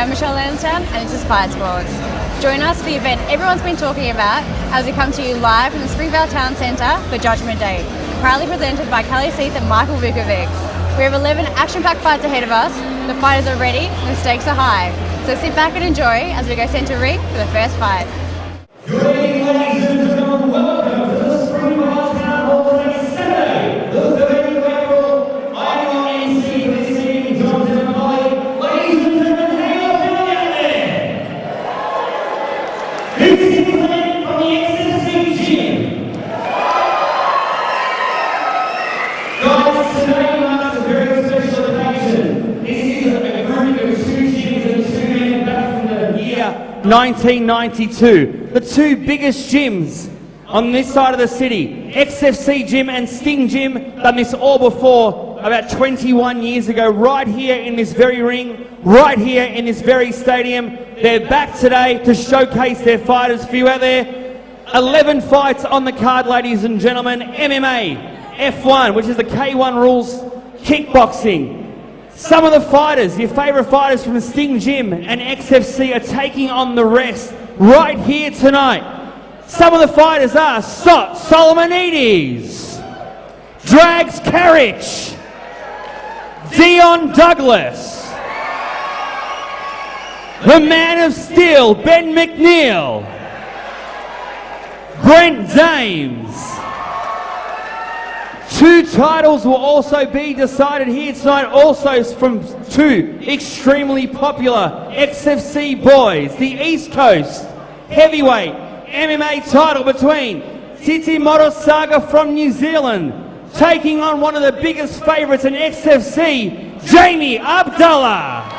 I'm Michelle Lansdowne and this is Fight Sports. Join us for the event everyone's been talking about as we come to you live from the Springvale Town Centre for Judgement Day, proudly presented by Kelly Seath and Michael Vukovic. We have 11 action-packed fights ahead of us, the fighters are ready and the stakes are high. So sit back and enjoy as we go centre ring for the first fight. Good evening, ladies and gentlemen. Welcome to the Springvale Town Hall today, Saturday, the 30th of April. I'm your MC for this evening, John Denham. Ladies and gentlemen, how are you feeling out there? Who's in plan from the XFC gym? Guys, today marks a very special occasion. This is a group of two gyms and two men back from the year 1992. The two biggest gyms on this side of the city, XFC Gym and Sting Gym, done this all before about 21 years ago, right here in this very ring, right here in this very stadium. They're back today to showcase their fighters for you out there. 11 fights on the card, ladies and gentlemen. MMA, F1, which is the K1 rules, kickboxing. Some of the fighters, your favourite fighters from the Sting Gym and XFC, are taking on the rest right here tonight. Some of the fighters are Solomonidis, Drags Karac, Dion Douglas, the Man of Steel, Ben McNeil, Brent Dames. Two titles will also be decided here tonight, also from two extremely popular XFC boys. The East Coast heavyweight MMA title between Titi Morusaga from New Zealand taking on one of the biggest favourites in XFC, Jamie Abdallah.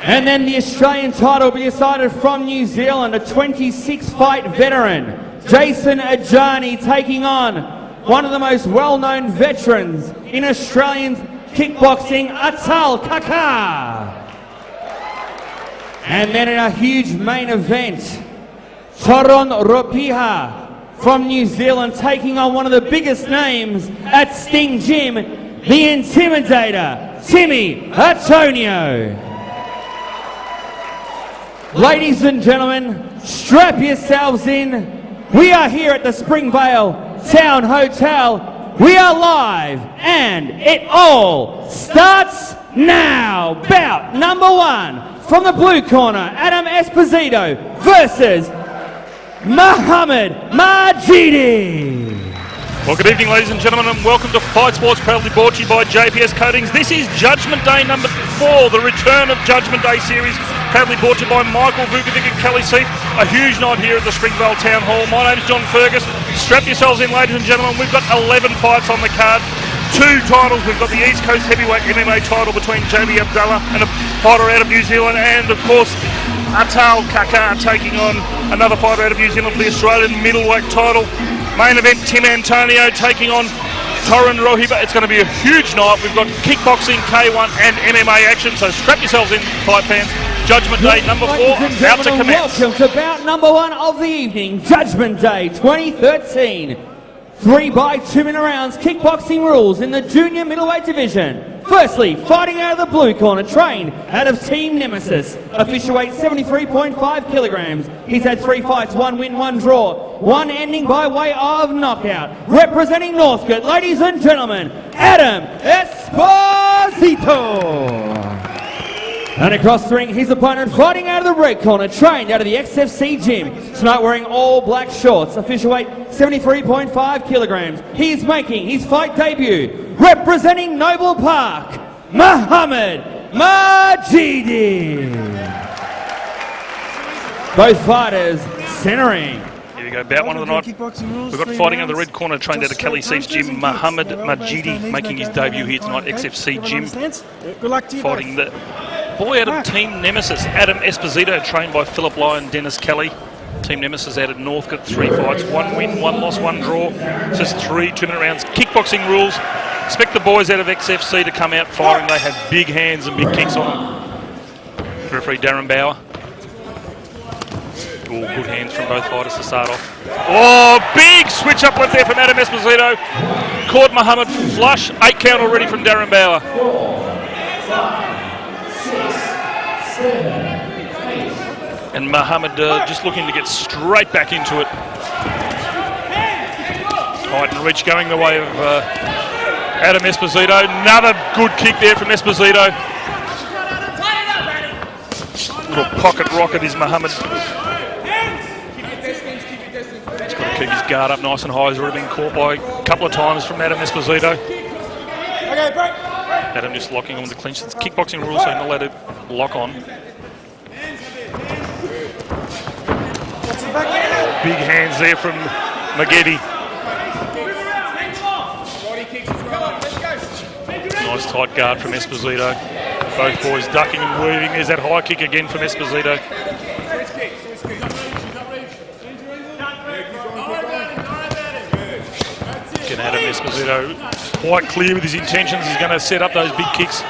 And then the Australian title will be decided from New Zealand, a 26-fight veteran, Jason Ajdani, taking on one of the most well-known veterans in Australian kickboxing, Atal, Kakar. And then in a huge main event, Torin from New Zealand taking on one of the biggest names at Sting Gym, the Intimidator, Timmy Antonio. Ladies and gentlemen, strap yourselves in. We are here at the Springvale Town Hotel. We are live and it all starts now. Bout number one from the blue corner, Adam Esposito versus Mohammad Magedi. Well, good evening, ladies and gentlemen, and welcome to Fight Sports, proudly brought to you by JPS Coatings. This is Judgement Day number 4, the return of Judgement Day series, proudly brought to you by Michael Vukovic and Kelly Seath. A huge night here at the Springvale Town Hall. My name's John Fergus. Strap yourselves in, ladies and gentlemen. We've got 11 fights on the card. Two titles. We've got the East Coast heavyweight MMA title between Jamie Abdallah and a fighter out of New Zealand, and of course Atal Kakar taking on another fighter out of New Zealand for the Australian middleweight title. Main event, Tim Antonio taking on Torin. It's going to be a huge night. We've got kickboxing, K1 and MMA action, so strap yourselves in, fight fans. Judgement Day number 4 about to commence. Welcome to bout number 1 of the evening, Judgement Day 2013. 3 by 2 minute rounds, kickboxing rules in the junior middleweight division. Firstly, fighting out of the blue corner, trained out of Team Nemesis. Official weight 73.5 kilograms. He's had 3 fights, 1 win, 1 draw. 1 ending by way of knockout. Representing Northcote, ladies and gentlemen, Adam Esposito. And across the ring, his opponent fighting out of the red corner, trained out of the XFC Gym. Tonight wearing all black shorts. Official weight 73.5 kilograms. He's making his fight debut. Representing Noble Park, Mohammad Magedi. Both fighters centering. Here we go, bout one of the night. We've got fighting out of the red corner, trained out of Kelly Seath's gym, Mohammad Magedi, making his debut here tonight, XFC Gym. Fighting the boy out of Team Nemesis, Adam Esposito, trained by Philip Lyon, Dennis Kelly. Team Nemesis out of Northcote, 3 fights, 1 win, 1 loss, 1 draw. So it's 3 2-minute rounds. Kickboxing rules. Expect the boys out of XFC to come out firing. They have big hands and big kicks on them. Referee Darren Bauer. All good hands from both fighters to start off. Oh, big switch up left there from Adam Esposito. Caught Mohammad flush. 8 count already from Darren Bauer. And Mohammad just looking to get straight back into it. Height and reach going the way of Adam Esposito. Another good kick there from Esposito. Little pocket rocket is Mohammad. He's got to keep his guard up nice and high. He's already been caught by a couple of times from Adam Esposito. Adam just locking on the clinch. It's kickboxing rules, so you're not allowed to lock on. Big hands there from Magedi. Nice tight guard from Esposito. Both boys ducking and weaving. There's that high kick again from Esposito. Again, Adam Esposito quite clear with his intentions. He's going to set up those big kicks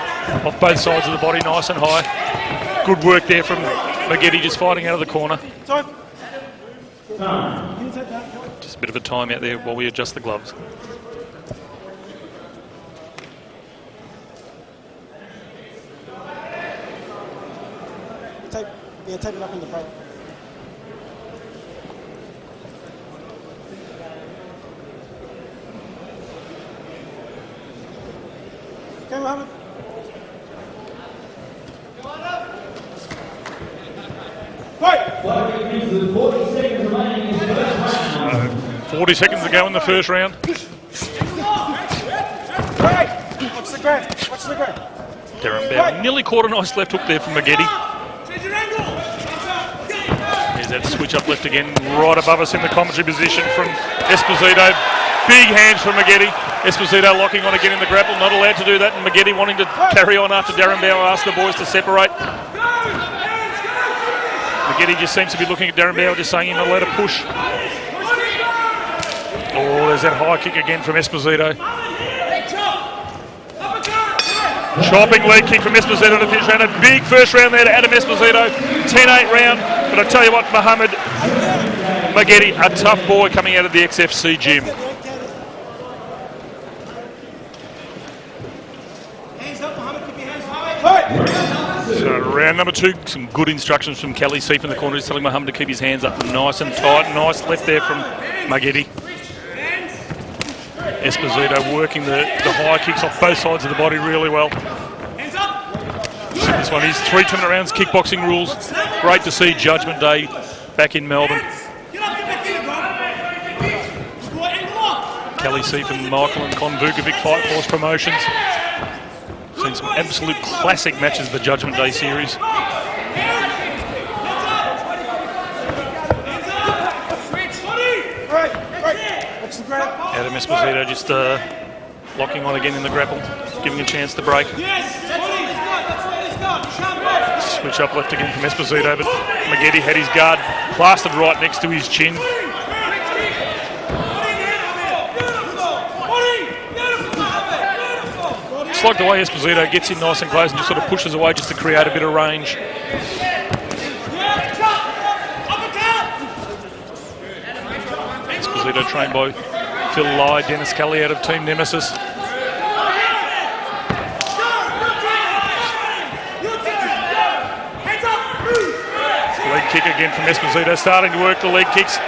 off both sides of the body, nice and high. Good work there from Magedi, just fighting out of the corner. Just a bit of a time out there while we adjust the gloves. Tape it up in the break. Okay, Mohammad. 40 seconds to go in the first round. Watch the ground. Watch the ground. Darren Bow nearly caught a nice left hook there from Magedi. There's that switch up left again, right above us in the commentary position from Esposito. Big hands from Magedi. Esposito locking on again in the grapple, not allowed to do that, and Magedi wanting to carry on after Darren Bow asked the boys to separate. Magedi just seems to be looking at Darren Bow, just saying he's not allowed to push. Oh, there's that high kick again from Esposito. Chopping leg kick from Esposito to finish round. A big first round there to Adam Esposito. 10-8 round. But I tell you what, Mohammad Magedi, a tough boy coming out of the XFC gym. Hands up, Mohammad. Keep your hands high. So round number 2, some good instructions from Kelly Seif in the corner, just telling Mohammad to keep his hands up nice and tight. Nice left there from Magedi. Esposito working the high kicks off both sides of the body really well. This one is 3 tournament rounds, kickboxing rules. Great to see Judgment Day back in Melbourne. Kelly Seif and Michael and Con Vukovic Fight Force Promotions. Seen some absolute classic matches of the Judgment Day series. Adam Esposito just locking on again in the grapple, giving a chance to break. Switch up left again from Esposito, but Magedi had his guard plastered right next to his chin. Just like the way Esposito gets in nice and close and just sort of pushes away just to create a bit of range. Esposito trained by Phil Lai, Dennis Cully out of Team Nemesis. Leg kick again from Esposito, starting to work the leg kicks.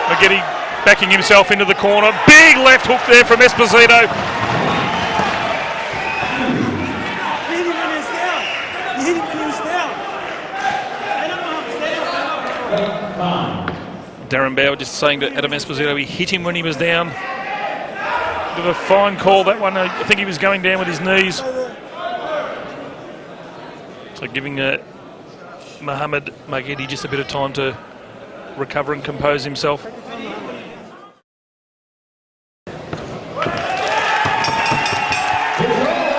Magedi backing himself into the corner. Big left hook there from Esposito. Hit him when he's down. You hit him when he's down. Darren Bow just saying to Adam Esposito he hit him when he was down. Bit of a fine call that one. I think he was going down with his knees. So giving Mohammad Magedi just a bit of time to recover and compose himself.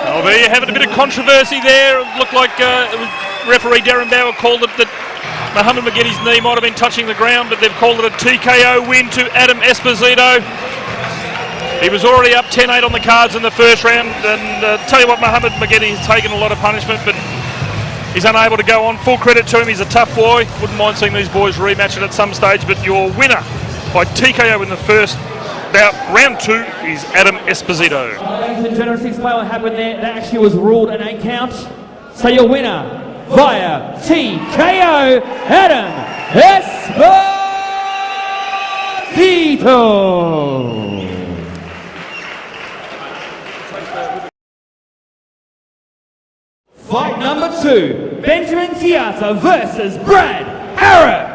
Oh, there you have it, a bit of controversy there. It looked like referee Darren Bower called it that Mohammad Magedi's knee might have been touching the ground, but they've called it a TKO win to Adam Esposito. He was already up 10-8 on the cards in the first round, and tell you what, Mohammad Magedi has taken a lot of punishment, but he's unable to go on. Full credit to him, he's a tough boy. Wouldn't mind seeing these boys rematch it at some stage, but your winner by TKO in the first bout, round 2, is Adam Esposito. Ladies and gentlemen, 6 play what happened there. That actually was ruled an 8 count. So your winner via TKO Adam Esposito. Fight number 2, Benjamin Tiatia versus Brent Harrop.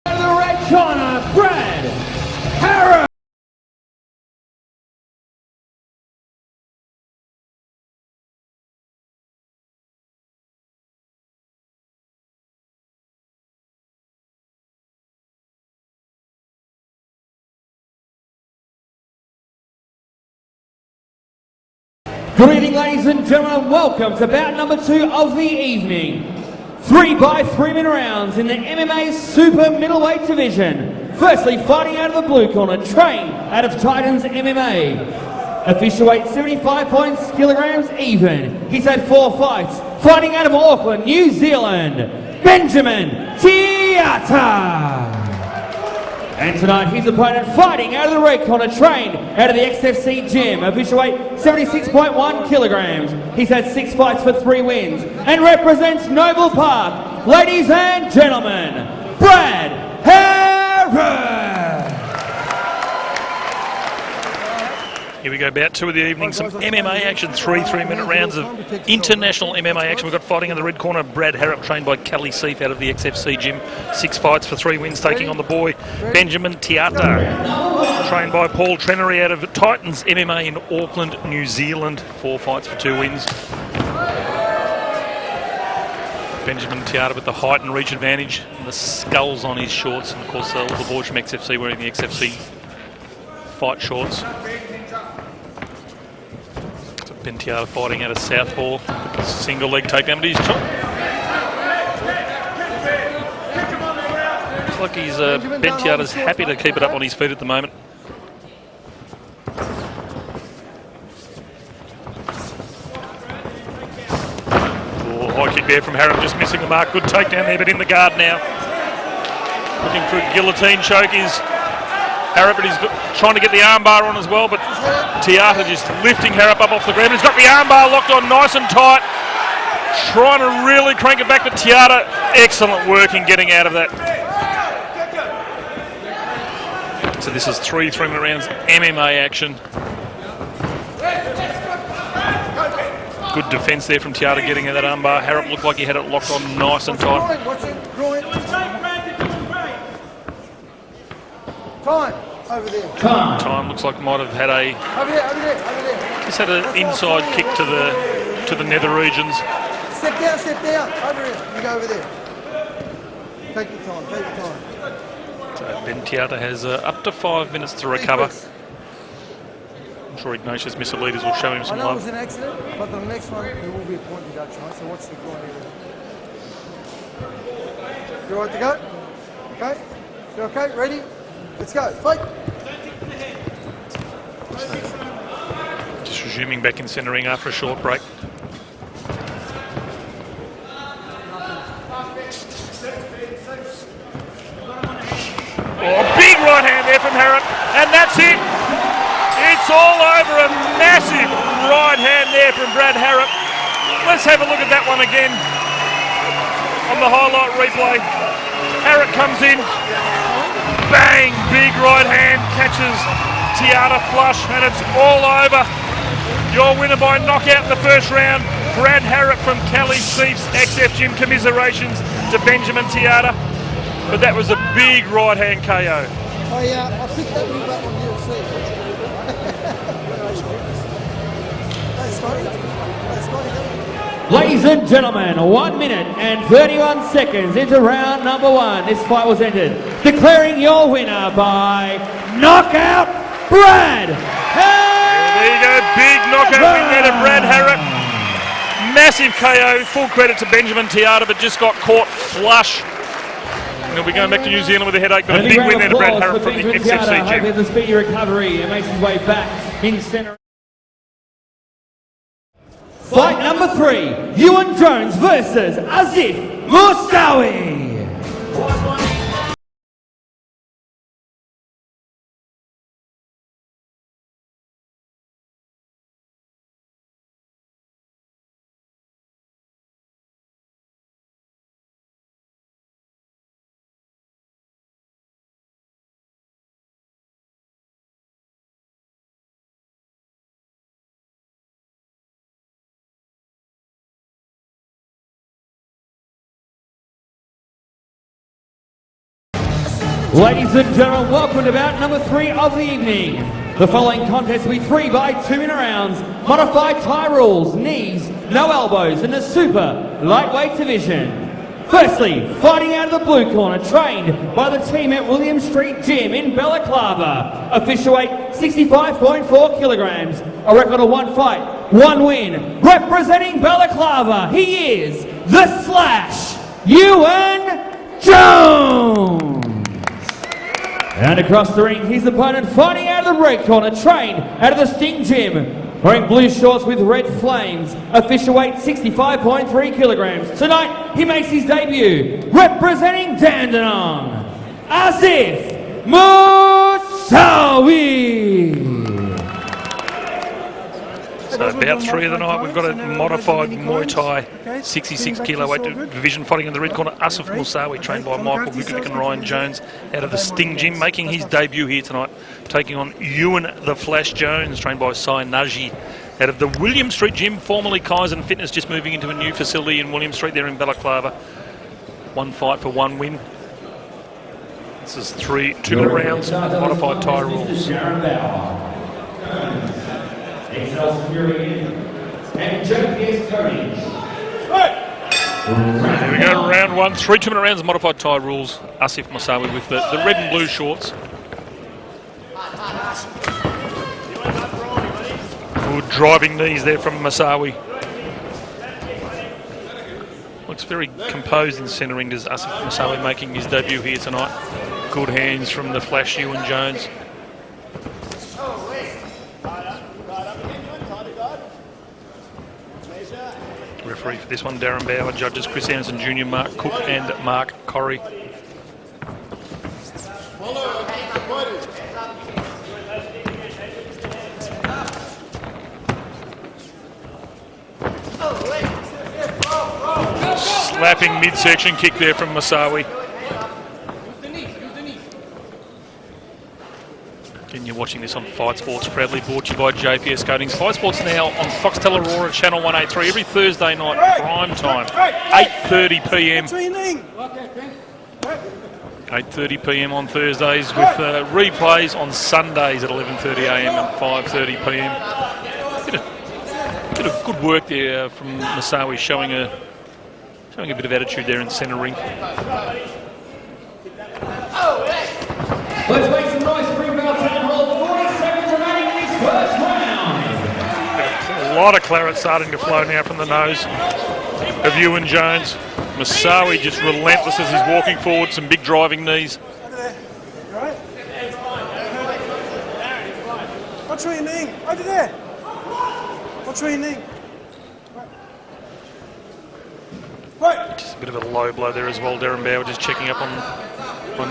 In the red corner, Brent Harrop. Good evening, ladies and gentlemen. Welcome to bout number 2 of the evening. 3 by 3 minute rounds in the MMA Super Middleweight Division. Firstly, fighting out of the blue corner, trained out of Titans MMA. Official weight 75 kilograms even. He's had 4 fights. Fighting out of Auckland, New Zealand, Benjamin Tiatia. And tonight, his opponent fighting out of the red corner, trained out of the XFC gym. Official weight 76.1 kilograms. He's had 6 fights for 3 wins and represents Noble Park. Ladies and gentlemen, Brent Harrop. Here we go, bout 2 of the evening, some MMA action, 3 3-minute rounds of international MMA action. We've got fighting in the red corner, Brad Harrop, trained by Kelly Seif out of the XFC gym. 6 fights for 3 wins, taking on the boy Benjamin Tiatia, trained by Paul Trenery out of Titans MMA in Auckland, New Zealand. 4 fights for 2 wins. Benjamin Tiatia with the height and reach advantage, and the skulls on his shorts, and of course all the boys from XFC wearing the XFC fight shorts. Ben Tiatia fighting out of southpaw, single leg takedown, but he's looks like he's Ben Tiatia's happy to keep it up on his feet at the moment. Oh, high kick there from Harrop, just missing the mark. Good takedown there, but in the guard now. Looking for a guillotine choke is Harrop, but he's trying to get the armbar on as well, but Tiatia just lifting Harrop up off the ground. He's got the armbar locked on nice and tight, trying to really crank it back, but Tiatia, excellent work in getting out of that. So this is 3 3-minute rounds, MMA action. Good defence there from Tiatia getting that armbar. Harrop looked like he had it locked on nice and tight. Time over there. Time looks like might have had a Over there. just had an inside kick to the nether regions. Step down. Over here. You go over there. Take your time. So Ben Tiatia has up to 5 minutes to recover. I'm sure Ignatius Missoulides will show him some I know it love. was an accident, but the next one there will be a point deduction, right? So watch the groin here. You all right to go? Okay. You okay? Ready? Let's go. Fight. Just resuming back in centre ring after a short break. Oh, big right hand there from Harrop, and that's it. It's all over. A massive right hand there from Brad Harrop. Let's have a look at that one again on the highlight replay. Harrop comes in. Bang! Big right hand catches Tiatia flush, and it's all over. Your winner by knockout in the first round, Brad Harrop from Kelly Seif's XF Gym. Commiserations to Benjamin Tiatia. But that was a big right hand KO. I picked that move up on UFC. Thanks, Scotty. Ladies and gentlemen, 1 minute and 31 seconds into round number 1. This fight was ended. Declaring your winner by knockout, Brad Harrop. There you go, big knockout win there to Brad Harrop. Massive KO, full credit to Benjamin Tiatia, but just got caught flush He'll be going back to New Zealand with a headache, but And a big round win there of to Brent applause Harrop from the for Tiatia. XFC Hope gym. there's a speedy recovery and makes his way back in centre. Fight number 3, Iwan Jones versus Asif Mousawi. Ladies and gentlemen, welcome to bout number 3 of the evening. The following contest will be 3 by 2 minute rounds, modified tie rules, knees, no elbows in the super lightweight division. Firstly, fighting out of the blue corner, trained by the team at William Street Gym in Balaclava. Official weight 65.4 kilograms, a record of 1 fight, 1 win. Representing Balaclava, he is the Slash, Iwan Jones. And across the ring, his opponent fighting out of the red corner, trained out of the Sting Gym, wearing blue shorts with red flames, official weight 65.3 kilograms. Tonight, he makes his debut, representing Dandenong, Asif Mousawi. So about 3 of the night, we've got a modified Muay Thai 66 kilo weight division fighting in the red corner. Asif Mousawi, trained by Michael Vukovic and Ryan Jones out of the Sting Gym, making his debut here tonight, taking on Iwan the Flash Jones, trained by Sai Naji out of the William Street Gym, formerly Kaizen Fitness, just moving into a new facility in William Street there in Balaclava. 1 fight for 1 win. This is 3 2-minute rounds, modified tie rules. And JPS coatings. There we go, round 1, 3 2-minute rounds, modified tie rules. Asif Mousawi with the red and blue shorts. Good driving knees there from Mousawi. Looks very composed in centering, does Asif Mousawi, making his debut here tonight. Good hands from the Flash Iwan Jones. Referee for this one, Darren Bauer. Judges Chris Anderson Jr., Mark Cook and Mark Corrie. Slapping midsection kick there from Mousawi. Again, you're watching this on Fight Sports, proudly brought to you by JPS Coatings. Fight Sports now on Foxtel Aurora, Channel 183, every Thursday night, prime time, 8:30 p.m. 8:30 p.m. on Thursdays, with replays on Sundays at 11:30 a.m. and 5:30 p.m. Bit of good work there from Mousawi, showing a bit of attitude there in centre ring. Let's make some noise, Springvale Town Hall. 40 seconds remaining in this first round. A lot of claret starting to flow now from the nose of Iwan Jones. Mousawi just relentless as he's walking forward, some big driving knees. What's your knee? Over there. What's your knee? Right. Just a bit of a low blow there as well. Darren Bauer just checking up on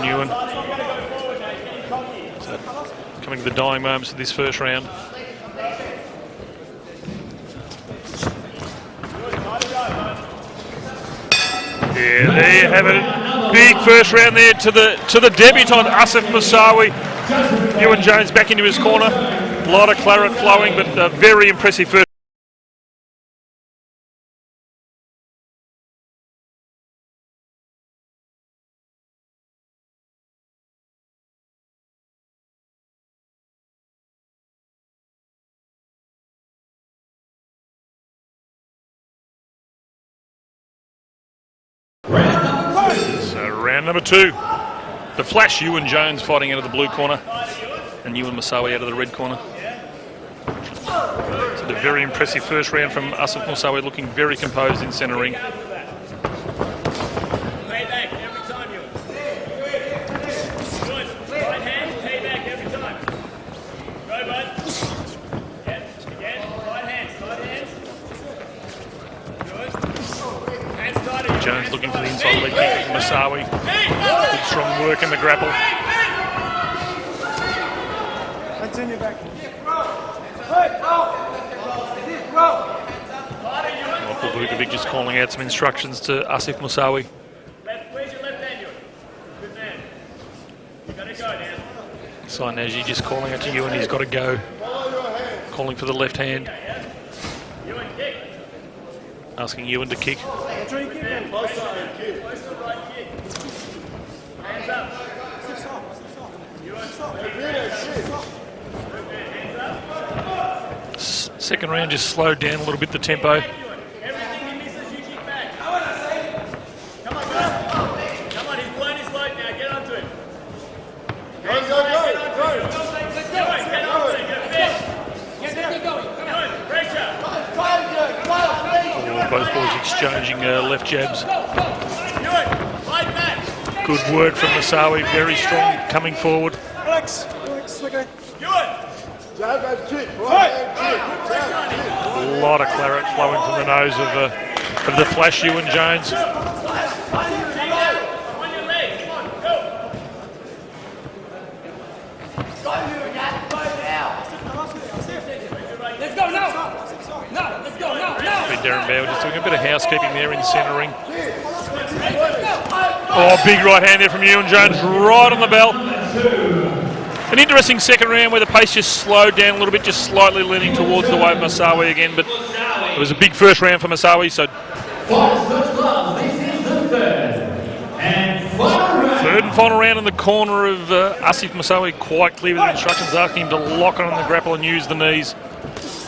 Iwan. So, coming to the dying moments of this first round. Yeah, there you have it. Big first round there to the debutant Asif Mousawi. Iwan Jones back into his corner. A lot of claret flowing, but a very impressive first. So round number 2. The Flash, Iwan Jones fighting out of the blue corner, and Iwan Mousawi out of the red corner. So the very impressive first round from Asif Mousawi, looking very composed in centre ring. Jones looking for the inside leg kick from Mousawi. Good strong work in the grapple. Continue back. Michael Vukovic just calling out some instructions to Asif Mousawi. Where's your left hand, Ewan? Good man. You gotta go now. Sainaji just calling out to Ewan, he's got to go. Calling for the left hand. Ewan, kick. Asking Ewan to kick. Close to the right kick. Hands up. Ewan, Second round just slowed down a little bit the tempo. everything he misses, you kick back. Come on, go. Come on, he's blown his load now. Get onto him. Go, go, go, go. Ewan, get onto him. Get going. Come on, pressure. Both boys exchanging left jabs. Ewan, fight back. Good work from Mousawi, very strong coming forward. Relax, okay. Ewan. Jab and kick. Right hand kick. A lot of claret flowing from the nose of the Flash Ewan Jones. On your legs. Come on, go. Let's go now! No, let's go now! Darren Bauer just doing a bit of housekeeping there in centre ring. Oh, big right hand there from Ewan Jones, right on the bell. An interesting second round where the pace just slowed down a little bit, just slightly leaning towards the way of Mousawi again, but it was a big first round for Mousawi, so third and final round in the corner of Asif Mousawi, quite clear with the instructions, asking him to lock on the grapple and use the knees.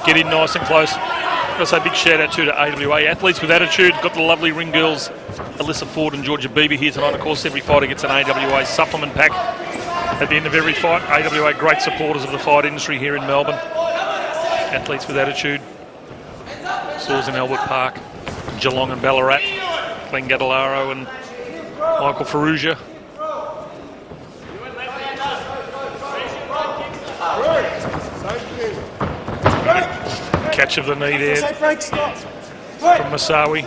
Get in nice and close. I've got to say a big shout out too to AWA athletes with attitude. Got the lovely ring girls, Alyssa Ford and Georgia Beaver here tonight. Of course, every fighter gets an AWA supplement pack at the end of every fight. AWA, great supporters of the fight industry here in Melbourne. Athletes with attitude. Stores in Albert Park, Geelong and Ballarat, Glenn Gadolaro and Michael Ferrugia. Catch of the knee there from Mousawi.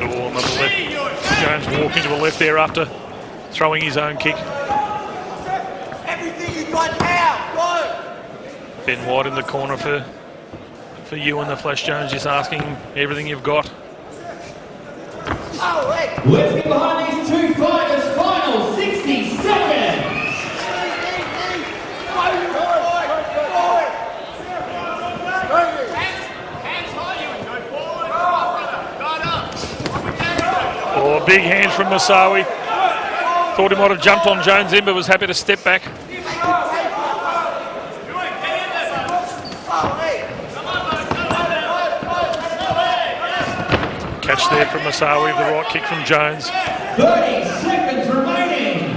Oh, another left. Jones walking to the left there after throwing his own kick. Everything you got now, go! Ben White in the corner for Ewan, the Flash Jones, just asking him everything you've got. Let's get behind these two fighters. Final 60 seconds. Oh, big hands from Mousawi. Thought he might have jumped on Jones in, but was happy to step back. Catch there from Mousawi, the right kick from Jones. 30 seconds remaining.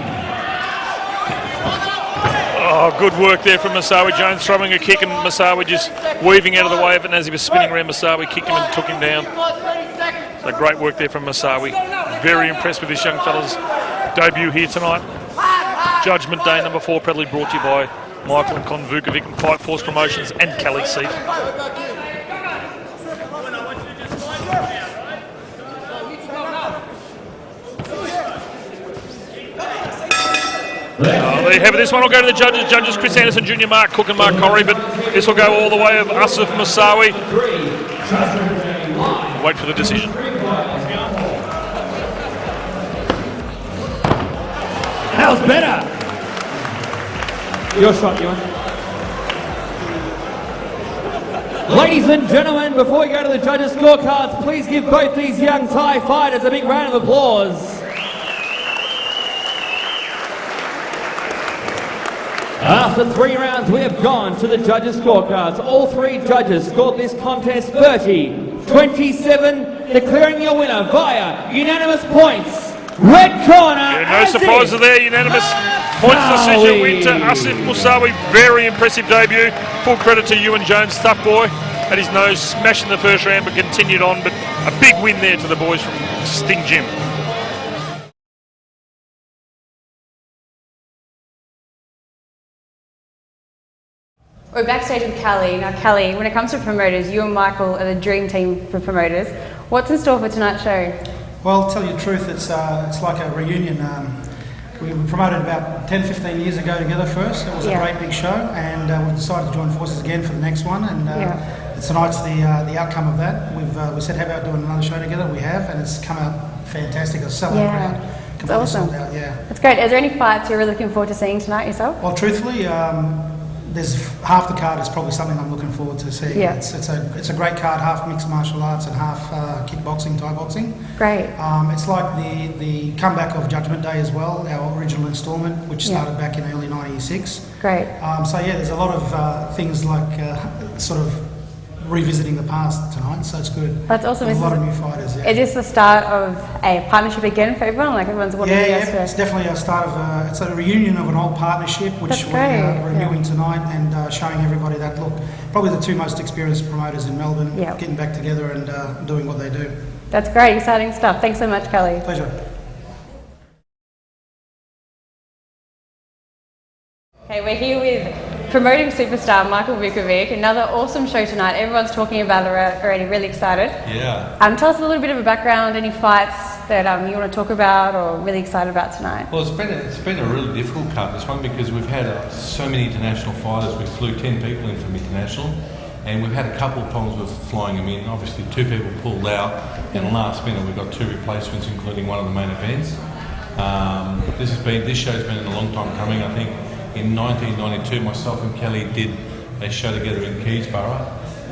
Oh, good work there from Mousawi. Jones throwing a kick and Mousawi just weaving out of the way of it, and as he was spinning around, Mousawi kicked him and took him down. So great work there from Mousawi. Very impressed with this young fella's debut here tonight. Judgment Day number 4, proudly brought to you by Michael and Con Vukovic and Fight Force Promotions and Kelly Seat. There you have it. This one will go to the judges. Judges Chris Anderson Jr., Mark Cook and Mark Corrie, but this will go all the way of Asif Mousawi. Wait for the decision. How's better? Your shot, Ewan. Ladies and gentlemen, before we go to the judges' scorecards, please give both these young Thai fighters a big round of applause. After 3 rounds, we have gone to the judges' scorecards. All 3 judges scored this contest 30-27, declaring your winner via unanimous points. Red corner, yeah, no surprises there. Unanimous points decision win to Asif Mousawi. Very impressive debut. Full credit to Ewan Jones, tough boy. Had his nose smashed in the first round, but continued on. But a big win there to the boys from Sting Gym. We're backstage with Callie. Now, Callie, when it comes to promoters, you and Michael are the dream team for promoters. What's in store for tonight's show? Well, to tell you the truth, it's like a reunion. We promoted about 10-15 years ago together first. It was a great big show, and we decided to join forces again for the next one. And tonight's the outcome of that. We said, how about doing another show together? We have, and it's come out fantastic. It's selling out. It's awesome. Out, That's great. Is there any fights you're really looking forward to seeing tonight yourself? Well, truthfully, there's half the card is probably something I'm looking forward to seeing. Yeah. It's a great card, half mixed martial arts and half kickboxing, Thai boxing. Great. It's like the comeback of Judgement Day as well, our original instalment, which started back in early '96. Great. So yeah, there's a lot of things like sort of revisiting the past tonight, so it's good. That's awesome. There's a lot of new fighters. Yeah. Is this the start of a partnership again for everyone? Like everyone's wanting to Yeah, it's definitely a start of it's a reunion of an old partnership, which we're renewing tonight and showing everybody that look, probably the two most experienced promoters in Melbourne, getting back together and doing what they do. That's great, exciting stuff. Thanks so much, Kelly. Pleasure. Okay, we're here with promoting superstar Michael Vukovic. Another awesome show tonight. Everyone's talking about it already, really excited. Yeah. Tell us a little bit of a background, any fights that you want to talk about or really excited about tonight. Well, it's been a really difficult card, this one, because we've had so many international fighters. We flew 10 people in from international, and we've had a couple of problems with flying them in. Obviously, 2 people pulled out, and last minute we've got 2 replacements, including one of the main events. This show's been a long time coming. I think in 1992, myself and Kelly did a show together in Keysborough,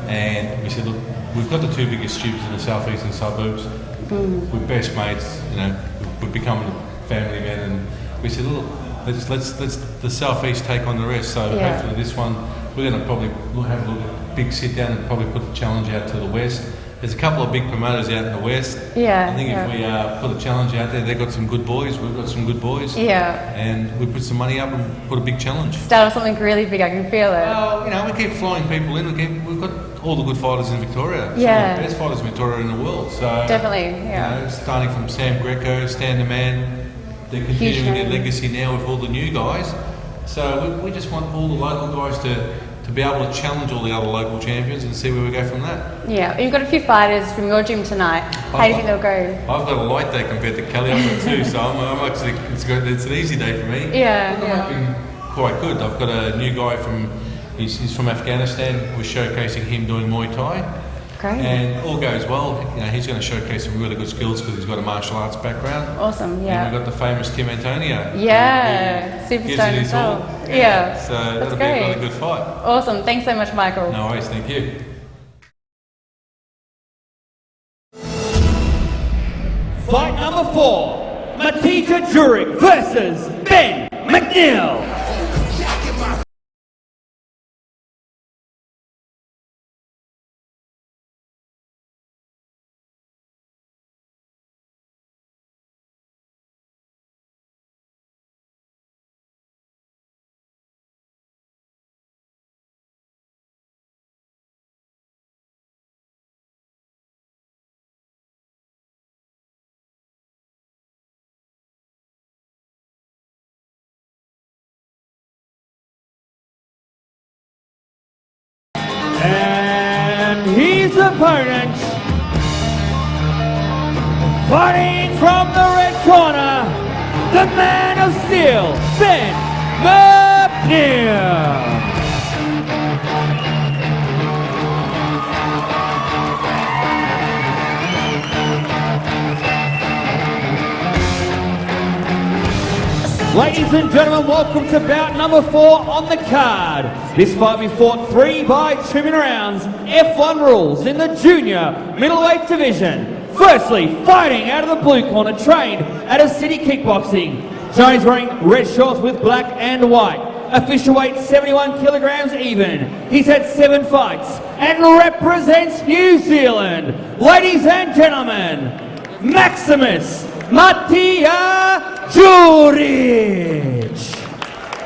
and we said, look, we've got the 2 biggest studios in the southeastern suburbs. We're best mates, you know, we've become family men, and we said, look, let's the southeast take on the rest. So hopefully this one, we're going to probably have a little big sit down and probably put the challenge out to the west. There's a couple of big promoters out in the west. Yeah. I think if we put a challenge out there, they've got some good boys, we've got some good boys. Yeah. And we put some money up and put a big challenge. Start with something really big, I can feel it. Well, you know, we keep flying people in. We've got all the good fighters in Victoria. Yeah. Some of the best fighters in Victoria in the world. So definitely, you know, starting from Sam Greco, Stan the Man, they're continuing their legacy now with all the new guys. So we just want all the local guys to be able to challenge all the other local champions and see where we go from that. Yeah, you've got a few fighters from your gym tonight. How do you think they'll go? I've got a light day compared to Kelly. I've got 2, so I'm actually, it's an easy day for me. Yeah. I've been quite good. I've got a new guy he's from Afghanistan. We're showcasing him doing Muay Thai. Great. And all goes well. You know, he's going to showcase some really good skills because he's got a martial arts background. Awesome, yeah. And we've got the famous Tim Antonio. Yeah, superstar himself. Yeah. So that'll be a really good fight. Awesome. Thanks so much, Michael. No worries. Thank you. Fight number 4, Matija Djuric versus Ben McNeil. And his opponent, fighting from the red corner, the man of steel, Ben McNeil. Ladies and gentlemen, welcome to bout number 4 on the card. This fight will be fought 3 by 2-minute rounds, F1 rules in the junior middleweight division. Firstly, fighting out of the blue corner, trained at a city kickboxing. Johnny's wearing red shorts with black and white. Official weight 71 kilograms even. He's had 7 fights and represents New Zealand. Ladies and gentlemen, Maximus Matija Djuric.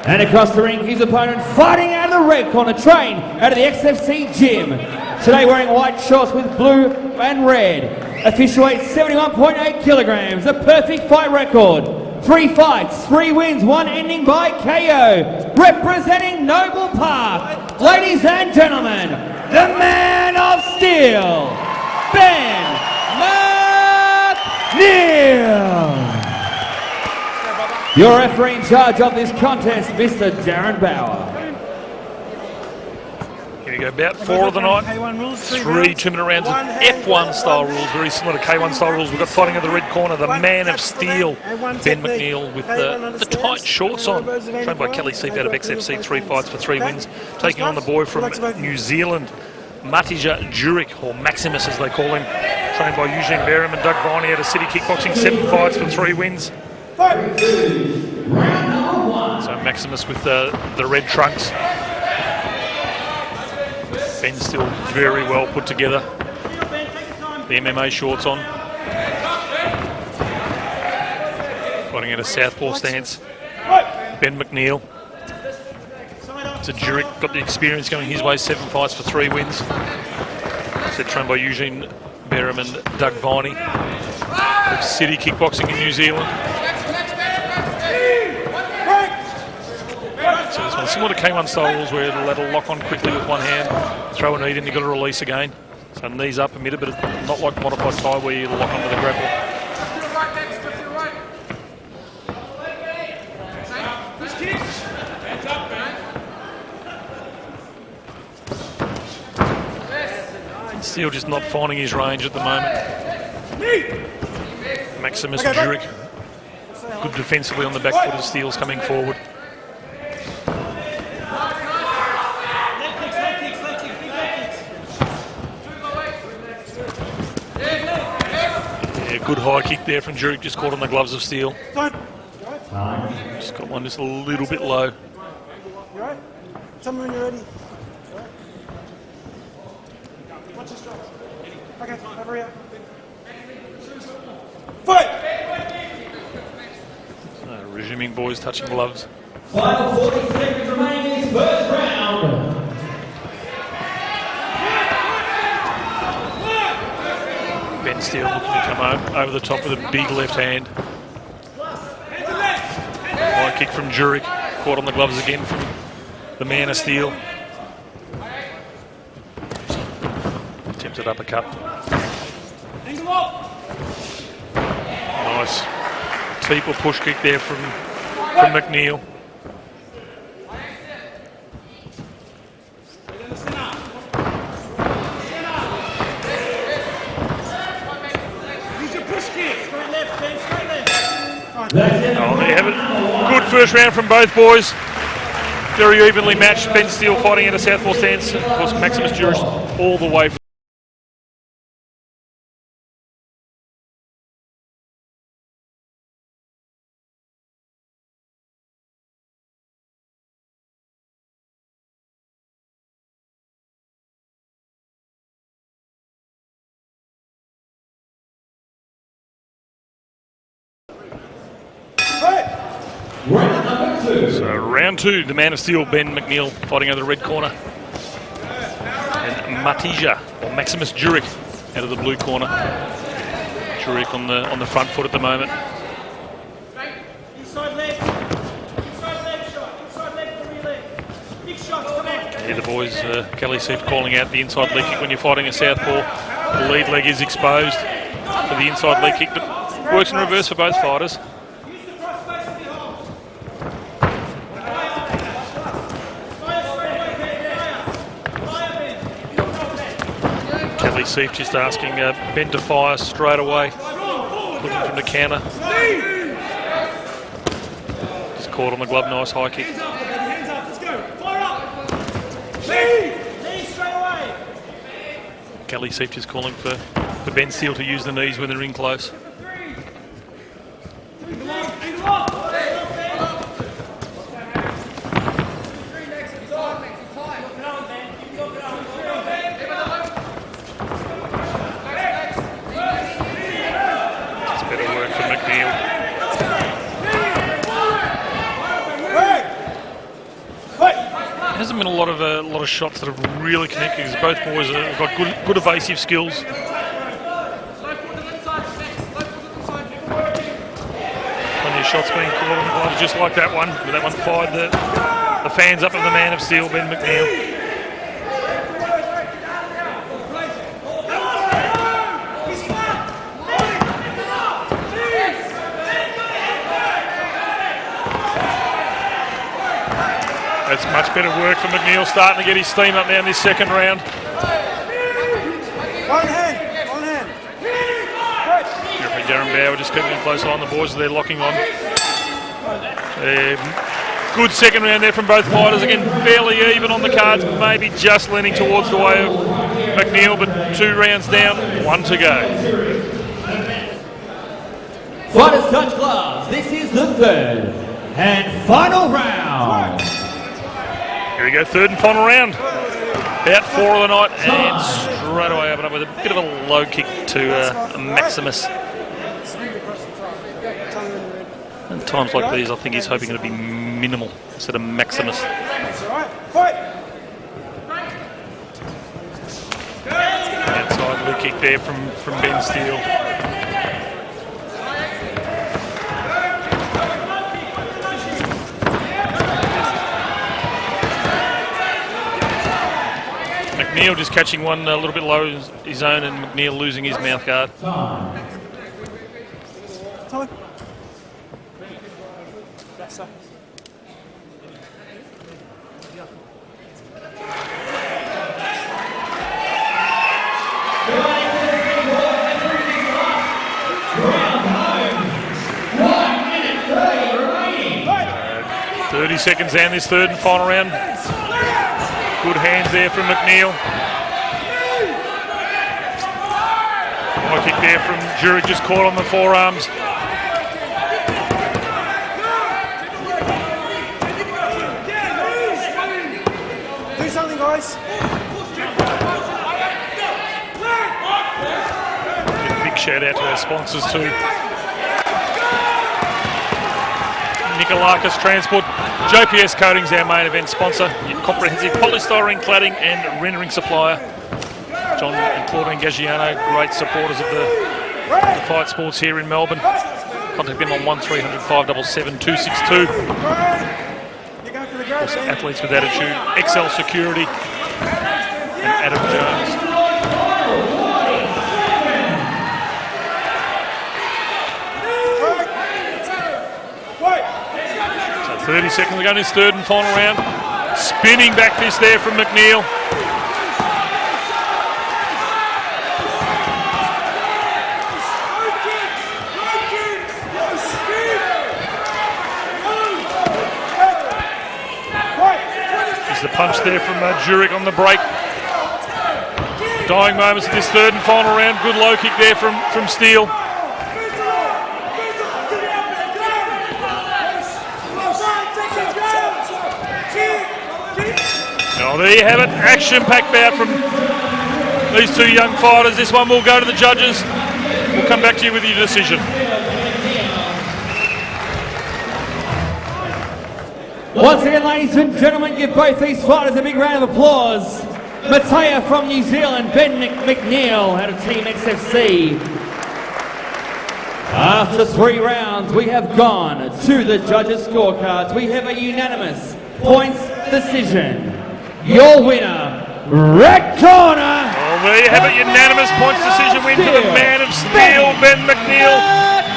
And across the ring, his opponent fighting out of the red corner, trained out of the XFC gym. Today wearing white shorts with blue and red. Official weight 71.8 kilograms, a perfect fight record. 3 fights, 3 wins, 1 ending by KO. representing Noble Park, ladies and gentlemen, the Man of Steel, Ben McNeil. Your referee in charge of this contest, Mr. Darren Bauer. Here we go, about 4 of the night. 3 2-minute rounds of F1 style rules, very similar to K1 style rules. We've got fighting in the red corner, the Man of Steel, Ben McNeil, with the tight shorts on, trained by Kelly Seif out of XFC, 3 fights for 3 wins, taking on the boy from New Zealand, Matija Djuric, or Maximus as they call him, trained by Eugene Barham and Doug Viney out of City Kickboxing, 7 fights for 3 wins. So Maximus with the red trunks. Ben still very well put together. The MMA shorts on. Fighting at a southpaw stance. Ben McNeil. So Djuric got the experience going his way, 7 fights for 3 wins. So trained by Eugene Barham and Doug Viney of City Kickboxing in New Zealand. So this one's similar to K1 style rules where it'll let a lock on quickly with one hand, throw a knee in, you've got to release again. So knees up a minute, but it's not like modified Thai where you lock onto the grapple. Steele just not finding his range at the moment. Maximus Djuric, good defensively on the back foot as Steele's coming forward. Yeah, good high kick there from Djuric, just caught on the gloves of Steele. Just got one just a little bit low. You right? Tell me when you're ready. Watch the strikes. Okay, over here. Fight! So, resuming boys touching gloves. Final 40 seconds remaining in this first round. Ben Steele looking to come over the top with a big left hand. High kick from Djuric, caught on the gloves again from the Man of Steel. Attempted uppercut. Nice teep or push kick there from McNeil. Oh, there you have it. Good first round from both boys. Very evenly matched. Ben Steele fighting at a southpaw stance. Of course, Maximus Djuric all the way. So round 2, the Man of Steel, Ben McNeil, fighting over the red corner. And Matija, or Maximus Djuric, out of the blue corner. Djuric on the front foot at the moment. Inside leg shot, inside leg for your leg. Big shots, come on. Here the boys, Kelly Seif calling out the inside leg kick when you're fighting a southpaw. The lead leg is exposed for the inside leg kick, but works in reverse for both fighters. Kelly Seif just asking Ben to fire straight away, looking from the counter. Just caught on the glove, nice high kick. Hands up, let's go. Fire up. Knee straight away. Kelly Seif just calling for Ben Steele to use the knees when they're in close. Hasn't been a lot of shots that have really connected because both boys have got good evasive skills. Plenty of shots being caught on the gloves just like that one, but that one fired the the fans up of the man of steel, Ben McNeil. That's much better work for McNeil, starting to get his steam up now in this second round. One hand. Referee Darren Bauer just keeping a close eye on the boys as they're locking on. Good second round there from both fighters. Again, fairly even on the cards, maybe just leaning towards the way of McNeil, but 2 rounds down, 1 to go. Fighters touch gloves. This is the third and final round. Here we go, third and final round. About 4 of the night, and straight away open up with a bit of a low kick to Maximus. And times like these, I think he's hoping it'll be minimal instead of Maximus. Outside low kick there from Ben Steele. McNeil just catching one a little bit low his own, and McNeil losing his mouth guard. Time. 30 seconds down this third and final round. Good hands there from McNeil. High kick there from Djuric, just caught on the forearms. Do something, guys. Big shout out to our sponsors too. Nikolakis Transport, JPS Coatings, our main event sponsor, your comprehensive polystyrene cladding and rendering supplier. John and Claudine Gaggiano, great supporters of the fight sports here in Melbourne. Contact them on 1300 577 262. Also, Athletes with Attitude, XL Security, and Adam Jones. 30 seconds to go in this third and final round. Spinning back fist there from McNeil. There's the punch there from Djuric on the break. Dying moments of this third and final round. Good low kick there from Steele. Oh, there you have it, action-packed bout from these 2 young fighters. This one will go to the judges. We'll come back to you with your decision. Once again, ladies and gentlemen, give both these fighters a big round of applause. Matija from New Zealand, Ben McNeil out of Team XFC. After 3 rounds, we have gone to the judges' scorecards. We have a unanimous points decision. Your winner, red corner. Well, there you have it, unanimous points decision win for the man of steel, Ben McNeil.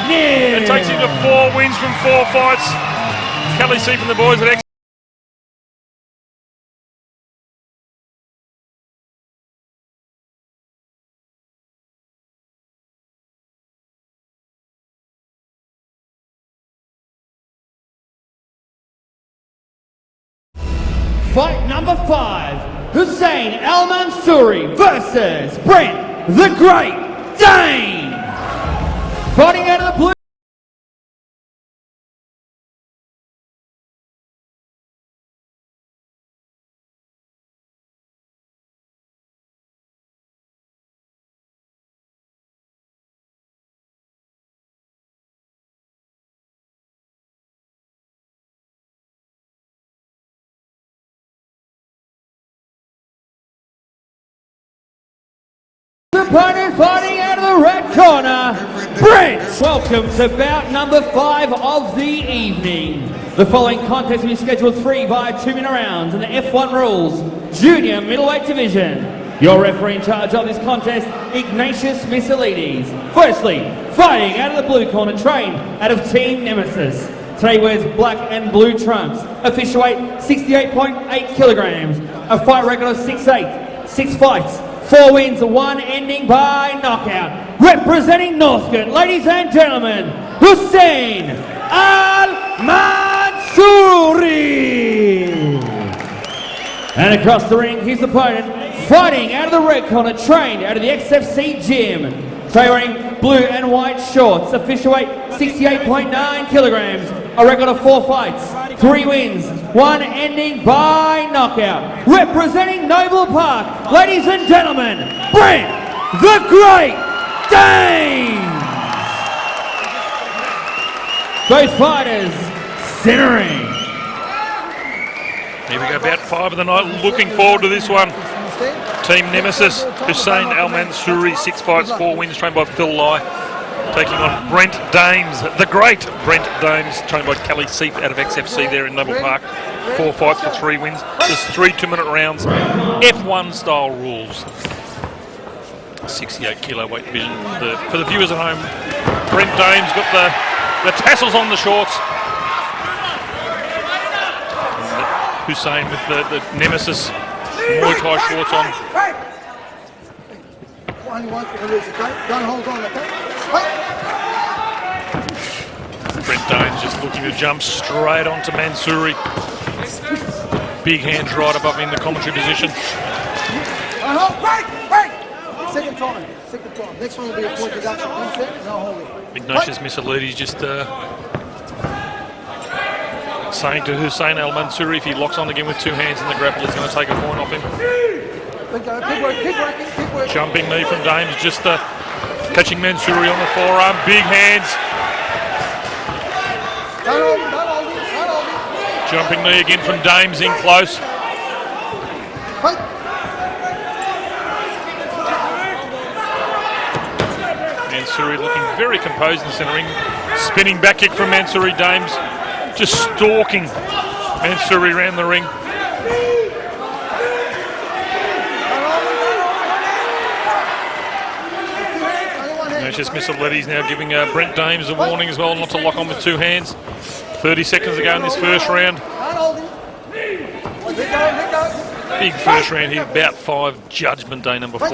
It takes him to 4 wins from 4 fights. Kelly C from the boys at X. Fight number 5, Hussein Al Mansouri versus Brent the Great Dane. Fighting out of the blue. Opponent fighting out of the red corner, Brent. Welcome to bout number 5 of the evening. The following contest will be scheduled 3 by 2-minute rounds in the F1 rules junior middleweight division. Your referee in charge of this contest, Ignatius Mousawi. Firstly, fighting out of the blue corner, trained out of Team Nemesis. Today wears black and blue trunks. Official weight 68.8 kilograms. A fight record of 6-8, 6 fights, 4 wins, 1 ending by knockout. Representing Northcote, ladies and gentlemen, Hussein Al-Mansouri. And across the ring, his opponent, fighting out of the red corner, trained out of the XFC gym. Today wearing blue and white shorts. Official weight 68.9 kilograms. A record of 4 fights, 3 wins, 1 ending by knockout. Representing Noble Park, ladies and gentlemen, Brent the Great Danes. Both fighters centering. Here we go, about 5 of the night. Looking forward to this one. Team Nemesis, Hussein Al-Mansouri, 6 fights, 4 wins, trained by Phil Lai. Taking on Brent Dames, the great Brent Dames, trained by Kelly Seep out of XFC there in Noble Park. 4 fights for 3 wins. Just 3 2-minute rounds. F1 style rules. 68 kilo weight division. For the viewers at home, Brent Dames got the tassels on the shorts. Hussein with the Nemesis Muay Thai shorts on. Don't hold on, okay? Brent Dames just looking to jump straight onto Mansouri. Big hands right above him in the commentary position. Break! Second time. Next one will be a point deduction. Ignatius Mousawi just saying to Hussein Al-Mansouri, if he locks on again with 2 hands in the grapple, he's going to take a point off him. Keep working. Jumping knee from Dames, just catching Mansouri on the forearm. Big hands. Don't hold it. Jumping knee again from Dames in close. Mansouri looking very composed in the centre ring. Spinning back kick from Mansouri. Dames just stalking Mansouri around the ring. Ignatius Mousawi now giving Brent Dames a warning as well not to lock on with 2 hands. 30 seconds to go in this first round. Big first round here, about 5, Judgment Day number 4.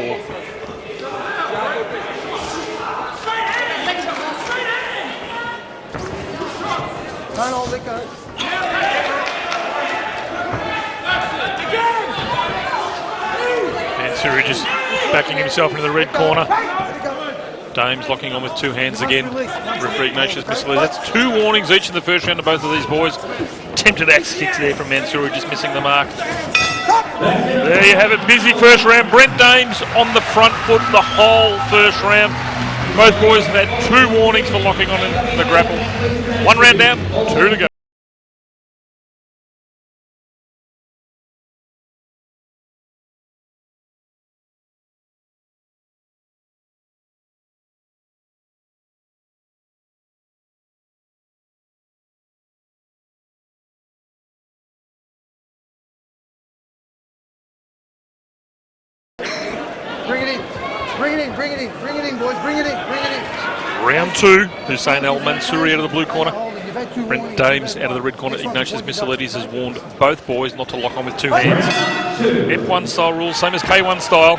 Don't hold it, go. Mansouri just backing himself into the red corner. Dames locking on with 2 hands again. Referee Ignatius Mousawi. That's 2 warnings each in the first round of both of these boys. Tempted axe kicks there from Mansouri, just missing the mark. There you have it, busy first round. Brent Dames on the front foot the whole first round. Both boys have had 2 warnings for locking on in the grapple. 1 round down, 2 to go. Bring it in, boys. Bring it in. Round 2, Hussein Al-Mansouri out of the blue corner. Brent Dames out of the red corner. Ignatius Mousawi has warned both boys not to lock on with 2 hands. F1 style rules, same as K1 style.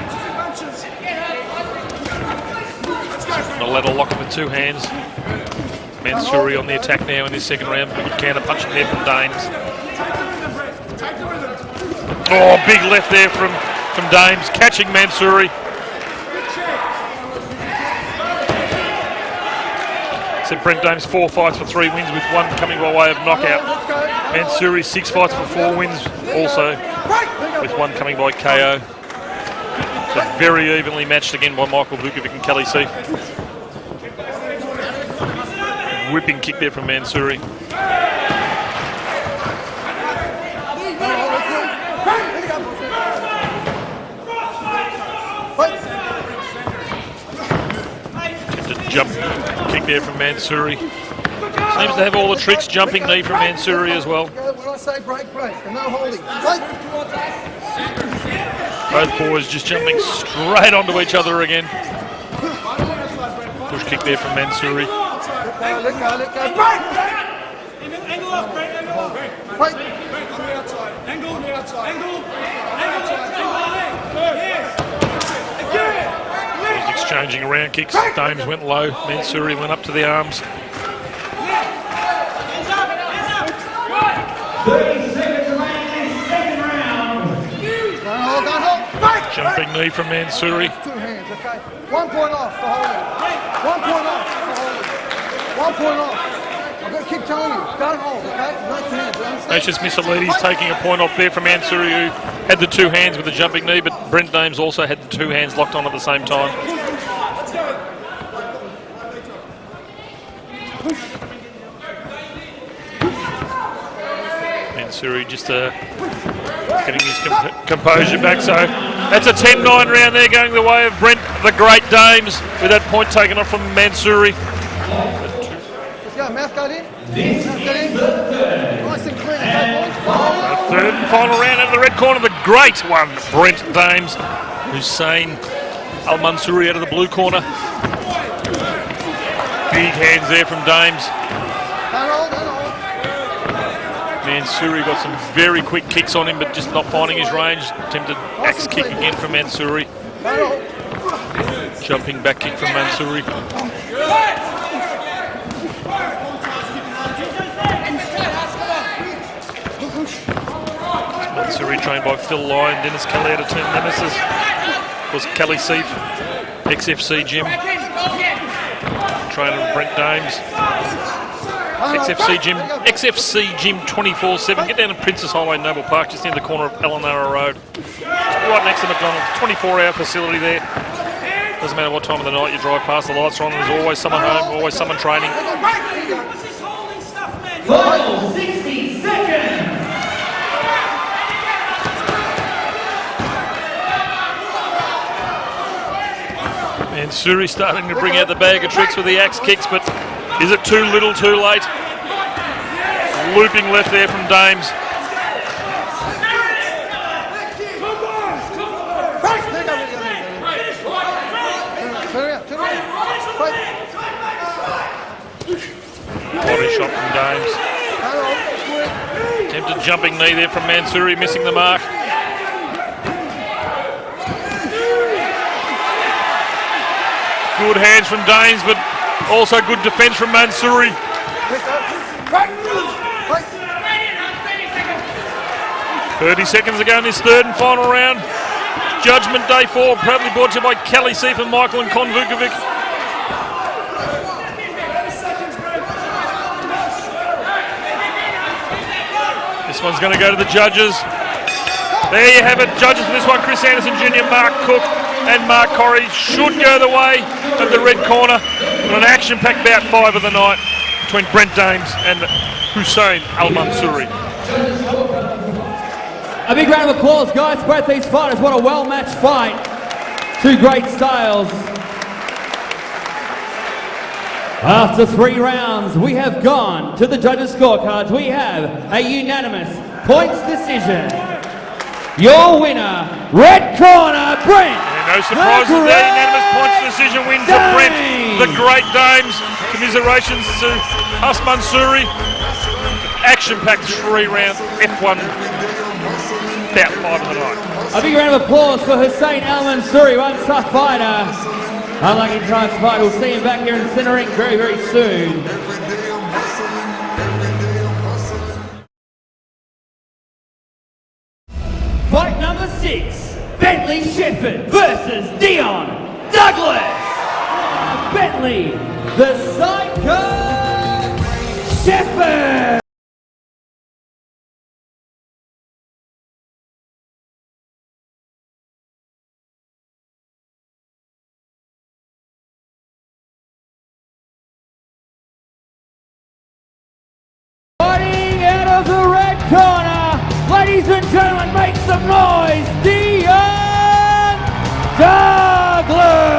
Not allowed to lock on with 2 hands. Mansouri on the attack now in this second round. Good counter punching there from Dames. Oh, big left there from Dames, catching Mansouri. Said Brent Dames 4 fights for 3 wins with 1 coming by way of knockout. Mansouri 6 fights for 4 wins also with 1 coming by KO. So very evenly matched again by Michael Vukovic and Kelly Seif. Whipping kick there from Mansouri. Jump there from Mansouri. Seems to have all the tricks. Jumping knee from Mansouri as well. When I say break, break, and no holding. Break. Both boys just jumping straight onto each other again. Push kick there from Mansouri. Let go. Break! Angle off, Brent. Angle off. Break. On the outside. Angle on the outside. Angle. Boys exchanging around kicks. Dames went low. Mansouri went up to the arms. 30 seconds remaining in the second round. Don't hold. Break! Jumping knee from Mansouri. 2 hands, okay? 1 point off for holding. 1 point off for holding. 1 point off. I'm going to keep telling you, don't hold, okay? No hands, understand? That's just Mousawi taking a point off there from Mansouri, who had the 2 hands with the jumping knee, but Brent Dames also had the 2 hands locked on at the same time. Mansouri just getting his composure back, so that's a 10-9 round there going the way of Brent, the Great Dames, with that point taken off from Mansouri. Let's go, mouth guard in. Mouth guard in. Nice and clean, okay, boys? Third and final round out of the red corner, the great one, Brent Dames. Hussein Al-Mansouri out of the blue corner. Big hands there from Dames. Don't hold. Mansouri got some very quick kicks on him, but just not finding his range. Attempted axe kick again from Mansouri. Jumping back kick from Mansouri. Mansouri trained by Phil Lyon, Dennis Kelly out of Team Nemesis. Of course, Kelly Seif, XFC Gym. Trainer of Brent Dames. XFC Gym 24/7. Get down to Princess Highway Noble Park, just near the corner of Elanara Road. Right next to McDonald's. 24-hour facility there. Doesn't matter what time of the night you drive past, the lights are on. There's always someone home, always someone training. Final 60 seconds. Mansouri starting to bring out the bag of tricks with the axe kicks, but is it too little, too late? Looping left there from Dames. Body shot from Dames. Attempted jumping knee there from Mansouri, missing the mark. Good hands from Dames, but also good defence from Mansouri. 30 seconds to go in this third and final round. Judgment Day 4, proudly brought to you by Kelly Seif and Michael and Con Vukovic. This one's going to go to the judges. There you have it, judges for this one, Chris Anderson Jr., Mark Cook and Mark Corrie should go the way of the red corner. An action-packed bout 5 of the night between Brent Dames and Hussein Al-Mansouri. A big round of applause, guys, for both these fighters. What a well-matched fight. 2 great styles. After 3 rounds, we have gone to the judges' scorecards. We have a unanimous points decision. Your winner, red corner, Brent. Yeah, no surprises there. Unanimous points decision win for Brent, the Great Dames. Commiserations to Huss Mansouri. Action-packed 3-round F1 bout 5 of the night. A big round of applause for Hussein Al-Mansouri, one tough fighter. Unlucky times fight. We'll see him back here in the centre ring very, very soon. Fight number 6, Bentley Shefford versus Dion Douglas. Bentley, the Psycho Shefford. Fighting out of the red corner, ladies and gentlemen, make some noise, Dion Douglas!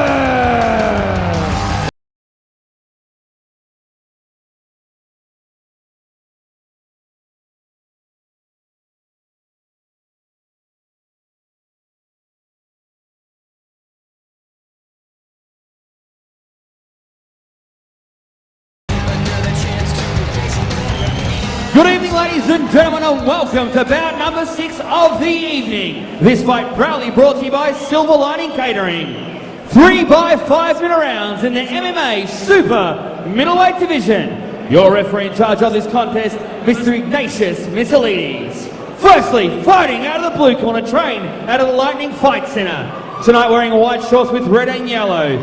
Good evening, ladies and gentlemen, and welcome to bout number 6 of the evening. This fight proudly brought to you by Silver Lining Catering. 3 by 5 minute rounds in the MMA Super Middleweight Division. Your referee in charge of this contest, Mr. Ignatius Missolidis. Firstly, fighting out of the blue corner, trained out of the Lightning Fight Centre. Tonight wearing white shorts with red and yellow.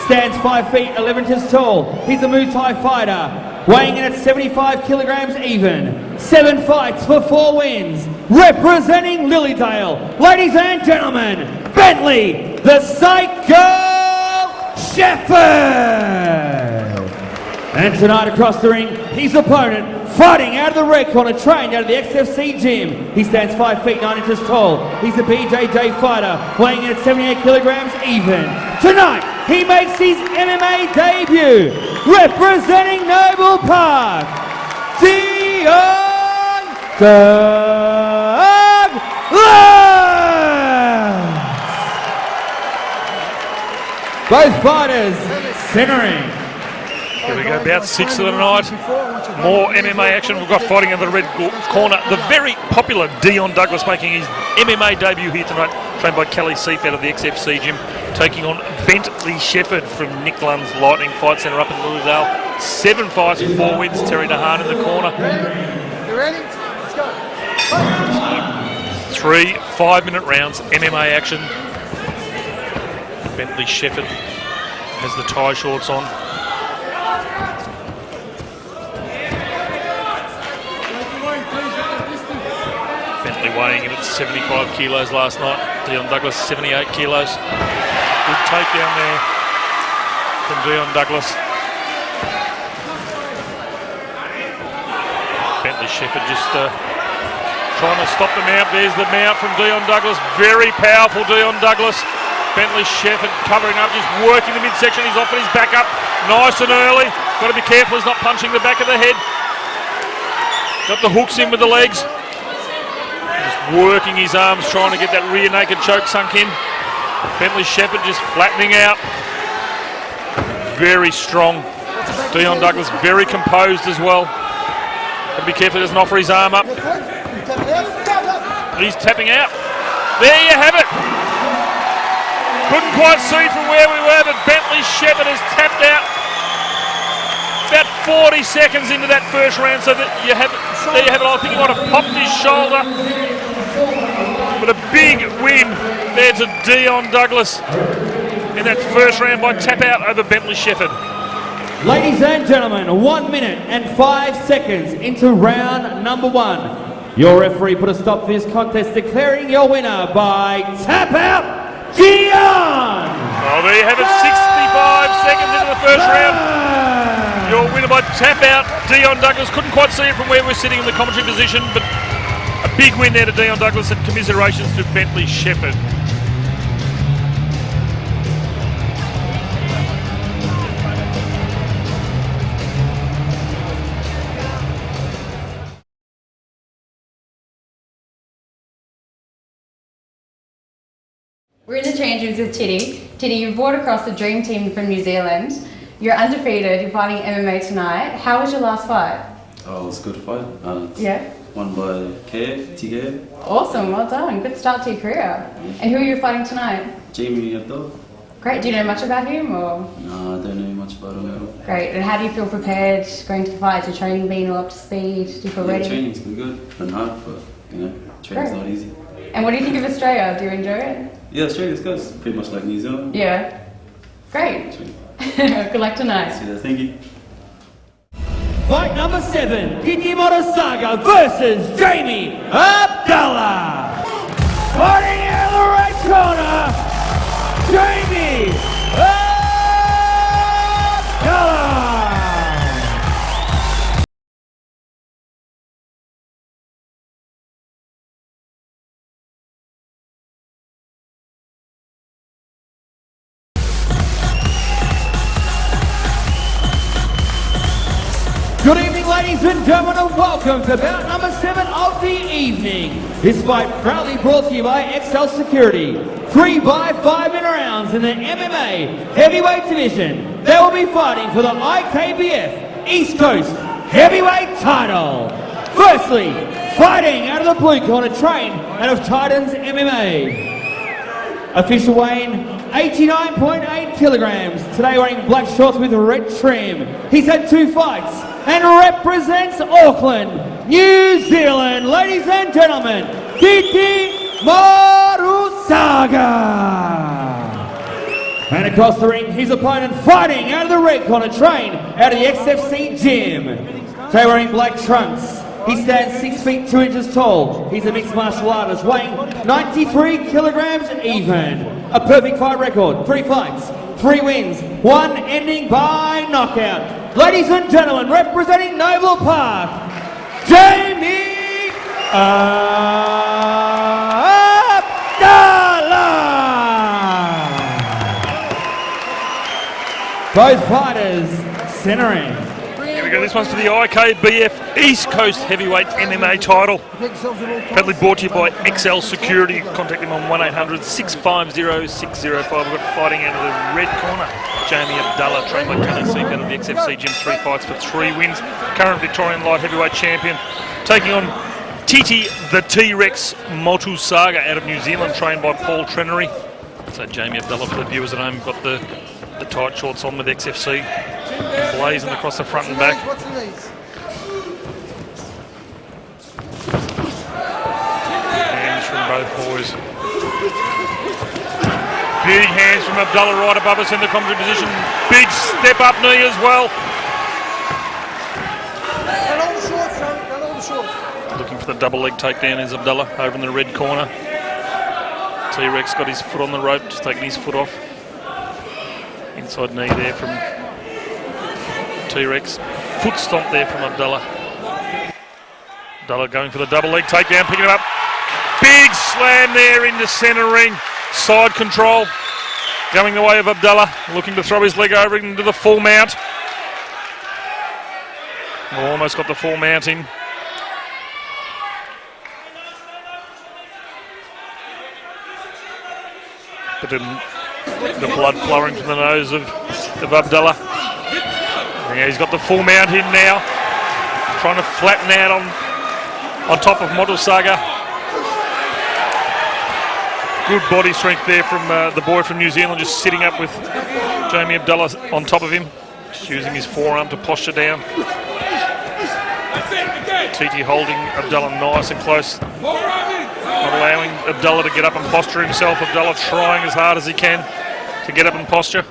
Stands 5 feet 11 inches tall. He's a Muay Thai fighter. Weighing in at 75 kilograms even. 7 fights for 4 wins. Representing Lilydale, ladies and gentlemen, Bentley, the Psycho Shefford. And tonight across the ring, his opponent, fighting out of the red corner, trained out of the XFC gym. He stands 5 feet 9 inches tall. He's a BJJ fighter, weighing in at 78 kilograms even. Tonight, he makes his MMA debut, representing Noble Park, Dion Douglas. Both fighters centering. Here we go, about 6 of the night. More MMA action. We've got fighting in the red corner. The very popular Dion Douglas making his MMA debut here tonight, trained by Kelly Seif out of the XFC gym, taking on Bentley Shefford from Nick Lunn's Lightning Fight Centre up in Lilydale. 7 fights, 4 wins. Terry Nahan in the corner. You ready? Let's go. 3 5-minute rounds, MMA action. Bentley Shefford has the tie shorts on. Bentley weighing in at 75 kilos last night. Dion Douglas 78 kilos. Good takedown there from Dion Douglas. Bentley Shefford just trying to stop the mount. There's the mount from Dion Douglas. Very powerful Dion Douglas. Bentley Shefford covering up, just working the midsection. He's off and he's back up nice and early. Got to be careful he's not punching the back of the head. Got the hooks in with the legs. Just working his arms, trying to get that rear naked choke sunk in. Bentley Shefford just flattening out. Very strong. Dion Douglas very composed as well. Got to be careful he doesn't offer his arm up. He's tapping out. There you have it. Couldn't quite see from where we were, but Bentley Shefford has tapped out about 40 seconds into that first round, so that there you have it. I think he might have popped his shoulder. But a big win there to Dion Douglas in that first round by tap out over Bentley Shefford. Ladies and gentlemen, 1 minute and 5 seconds into round number 1. Your referee put a stop to this contest, declaring your winner by tap out, Dion! Well, there you have it, 65 seconds into the first round. Your winner by tap out, Dion Douglas. Couldn't quite see it from where we're sitting in the commentary position, but a big win there to Dion Douglas, and commiserations to Bentley Shefford. We're in the change rooms with Titi. Titi, you've brought across the dream team from New Zealand. You're undefeated, you're fighting MMA tonight. How was your last fight? Oh, it was a good fight. Yeah? Won by TK. Awesome, well done. Good start to your career. And who are you fighting tonight? Jamie Abdallah. Great, do you know much about him or? No, I don't know much about him at all. Great, and how do you feel prepared going to the fight? Is your training being all up to speed? Do you feel ready? Training's been good, been hard, but training's not easy. And what do you think of Australia? Do you enjoy it? Yeah, Australia's good. It's pretty much like New Zealand. Yeah. Great. Good luck tonight. See that, thank you. Fight number 7, Morusaga versus Jamie Abdallah. Fighting in the red corner, Jamie Abdallah. Good evening, ladies and gentlemen, and welcome to bout number 7 of the evening. This fight proudly brought to you by XL Security. 3 by 5 minute rounds in the MMA heavyweight division. They will be fighting for the IKBF East Coast heavyweight title. Firstly, fighting out of the blue corner, trained out of Titans MMA. Official weighing 89.8 kilograms. Today wearing black shorts with red trim. He's had 2 fights and represents Auckland, New Zealand. Ladies and gentlemen, Titi Morusaga. And across the ring, his opponent fighting out of the red corner, trained out of the XFC gym. Today wearing black trunks. He stands 6 feet 2 inches tall. He's a mixed martial artist, weighing 93 kilograms even. A perfect fight record, 3 fights, 3 wins, 1 ending by knockout. Ladies and gentlemen, representing Noble Park, Jamie Abdallah. Both fighters centering. Here we go, this one's for the IKBF East Coast Heavyweight MMA title. Proudly brought to you by XL Security. Contact them on 1-800-650-605. We've got fighting out of the red corner, Jamie Abdallah, trained by Karac out of the XFC gym, 3 fights for 3 wins. Current Victorian light heavyweight champion. Taking on Titi, the T-Rex Morusaga out of New Zealand, trained by Paul Trenery. So Jamie Abdallah, for the viewers at home, got the tight shorts on with XFC, blazing across the front and back. Hands from both boys. Big hands from Abdallah right above us in the commentary position. Big step up knee as well. Looking for the double leg takedown is Abdallah over in the red corner. T-Rex got his foot on the rope, just taking his foot off. Inside knee there from T-Rex. Foot stomp there from Abdallah. Abdallah going for the double leg takedown, picking it up. Big slam there into centre ring. Side control going the way of Abdallah. Looking to throw his leg over into the full mount. Almost got the full mount in. But didn't. The blood flowing from the nose of Abdallah. Yeah, he's got the full mount in now. Trying to flatten out on top of Morusaga. Good body strength there from the boy from New Zealand, just sitting up with Jamie Abdallah on top of him. Just using his forearm to posture down. Titi holding Abdallah nice and close. Not allowing Abdallah to get up and posture himself. Abdallah trying as hard as he can to get up and posture.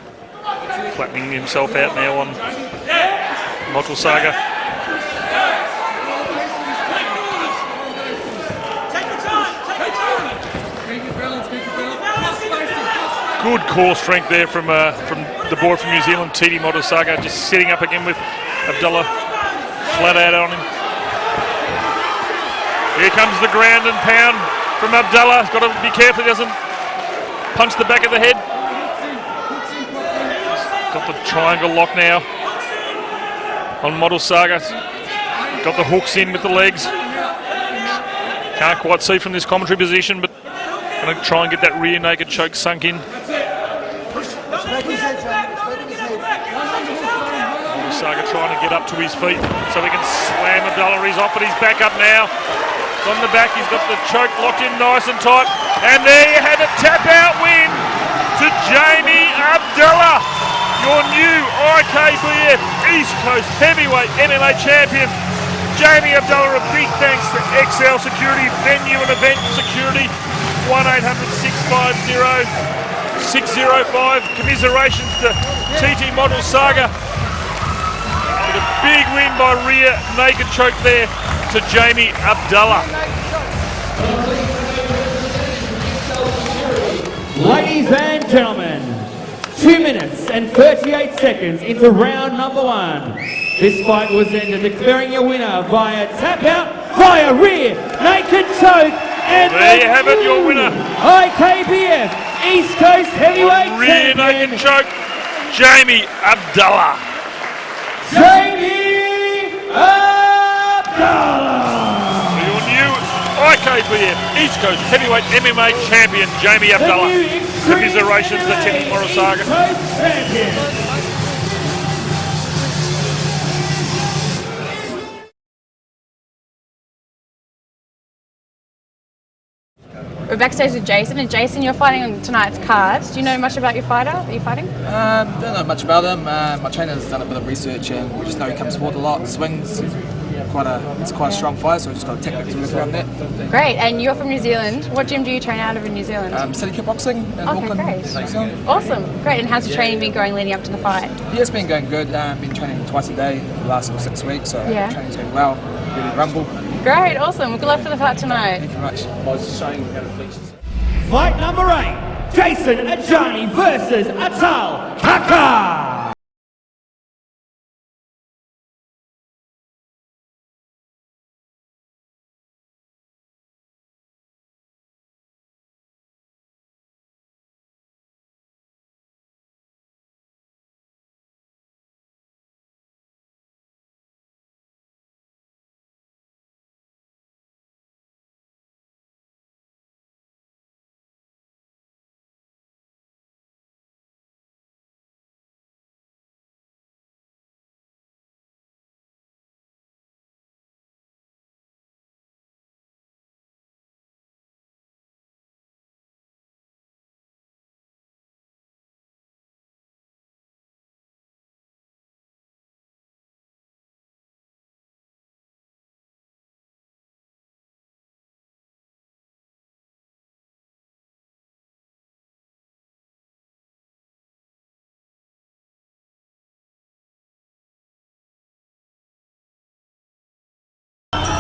Flattening himself out now on Morusaga. Good core strength there from the boy from New Zealand, Titi Morusaga, just sitting up again with Abdallah flat out on him. Here comes the ground and pound from Abdallah. He's got to be careful he doesn't punch the back of the head. Got the triangle lock now on Morusaga. Got the hooks in with the legs. Can't quite see from this commentary position, but going to try and get that rear naked choke sunk in. Morusaga trying to get up to his feet so he can slam Abdallah. He's off, but he's back up now. On the back, he's got the choke locked in nice and tight. And there you have it, tap out win to Jamie Abdallah, your new IKBF East Coast Heavyweight MMA champion. Jamie Abdallah, a big thanks to XL Security, venue and event security, 1-800-650-605. Commiserations to Titi Morusaga. With a big win by rear naked choke there to Jamie Abdallah. Ladies and gentlemen, 2 minutes and 38 seconds into round number 1. This fight was ended, declaring your winner via tap out, via rear naked choke, and there you have it, your winner, IKBF East Coast Heavyweight rear champion, naked choke, Jamie Abdallah. Jamie Abdallah. Your new IKBF East Coast Heavyweight MMA champion, Jamie Abdallah. Commiserations to Titi Morusaga. We're backstage with Jason, and Jason, you're fighting on tonight's card. Do you know much about your fighter that you're fighting? Don't know much about him. My trainer's done a bit of research, and we just know he comes forward a lot, swings. It's quite a strong fight, so we just got a technique to work around that. Great, and you're from New Zealand. What gym do you train out of in New Zealand? City Kickboxing in Auckland, great. New Zealand. Awesome, great. And how's your training been going leading up to the fight? Yeah, it's been going good. Been training twice a day for the last 6 weeks, so training's going well. Really rumble. Great, awesome. Well, good luck for the fight tonight. Thank you very much. I was showing how to flex. Fight number 8, Jason Ajdani versus Atal Kakar.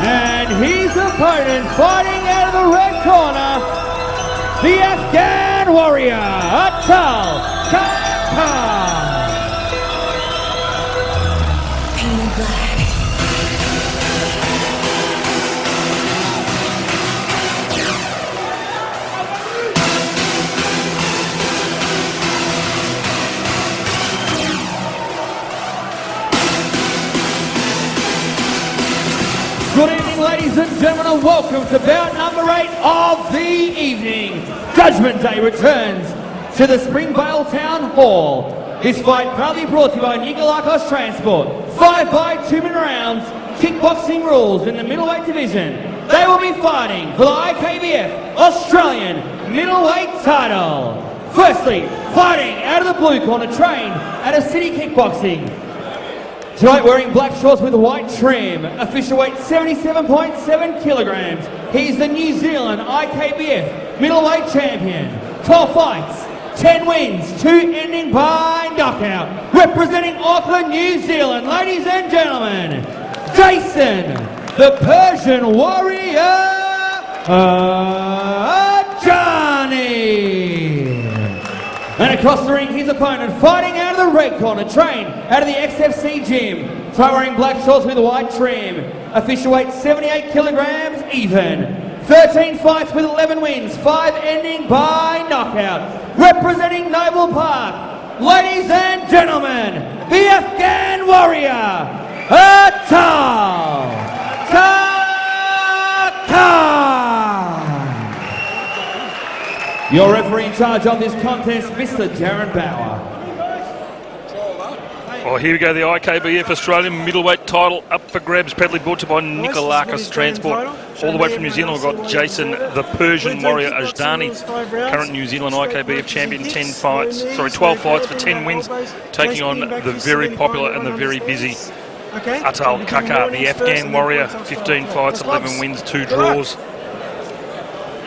And his opponent fighting out of the red corner, the Afghan warrior, Atal Kakar. Painted black. Good evening, ladies and gentlemen, and welcome to bout number 8 of the evening. Judgment Day returns to the Springvale Town Hall. This fight proudly brought to you by Nikolakos Transport. 5 by 2-minute rounds, kickboxing rules in the middleweight division. They will be fighting for the IKBF Australian middleweight title. Firstly, fighting out of the blue corner, trained at a City Kickboxing. Tonight wearing black shorts with white trim, official weight 77.7 kilograms. He's the New Zealand IKBF middleweight champion. 12 fights, 10 wins, 2 ending by knockout. Representing Auckland, New Zealand, ladies and gentlemen, Jason, the Persian warrior, Ajdani. And across the ring, his opponent, fighting out of the red corner, trained out of the XFC gym. Tonight wearing black shorts with white trim. Official weight 78 kilograms even. 13 fights with 11 wins, 5 ending by knockout. Representing Noble Park, ladies and gentlemen, the Afghan warrior, Atal Kakar. Your referee in charge of this contest, Mr. Darren Bauer. Oh, here we go, the IKBF Australian middleweight title up for grabs, proudly brought to you by Nikolakos Transport. All the way from New Zealand, we've got Jason, the Persian warrior, Ajdani, current New Zealand IKBF champion, 12 fights for 10 wins, taking on the very popular and the very busy Atal Kakar, the Afghan warrior, 15 fights, 11 wins, 2 draws.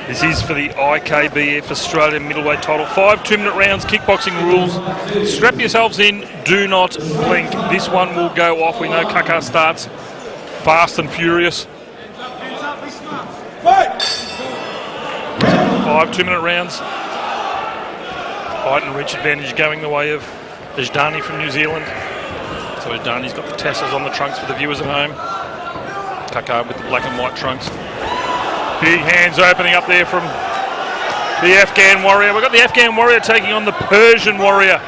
This is for the IKBF Australian middleweight title. 5 2-minute rounds, kickboxing rules. Strap yourselves in, do not blink. This one will go off. We know Kakar starts fast and furious. 5 2-minute rounds. Height and reach advantage going the way of Ajdani from New Zealand. So Ajdani's got the tassels on the trunks for the viewers at home. Kakar with the black and white trunks. Big hands opening up there from the Afghan warrior. We've got the Afghan warrior taking on the Persian warrior.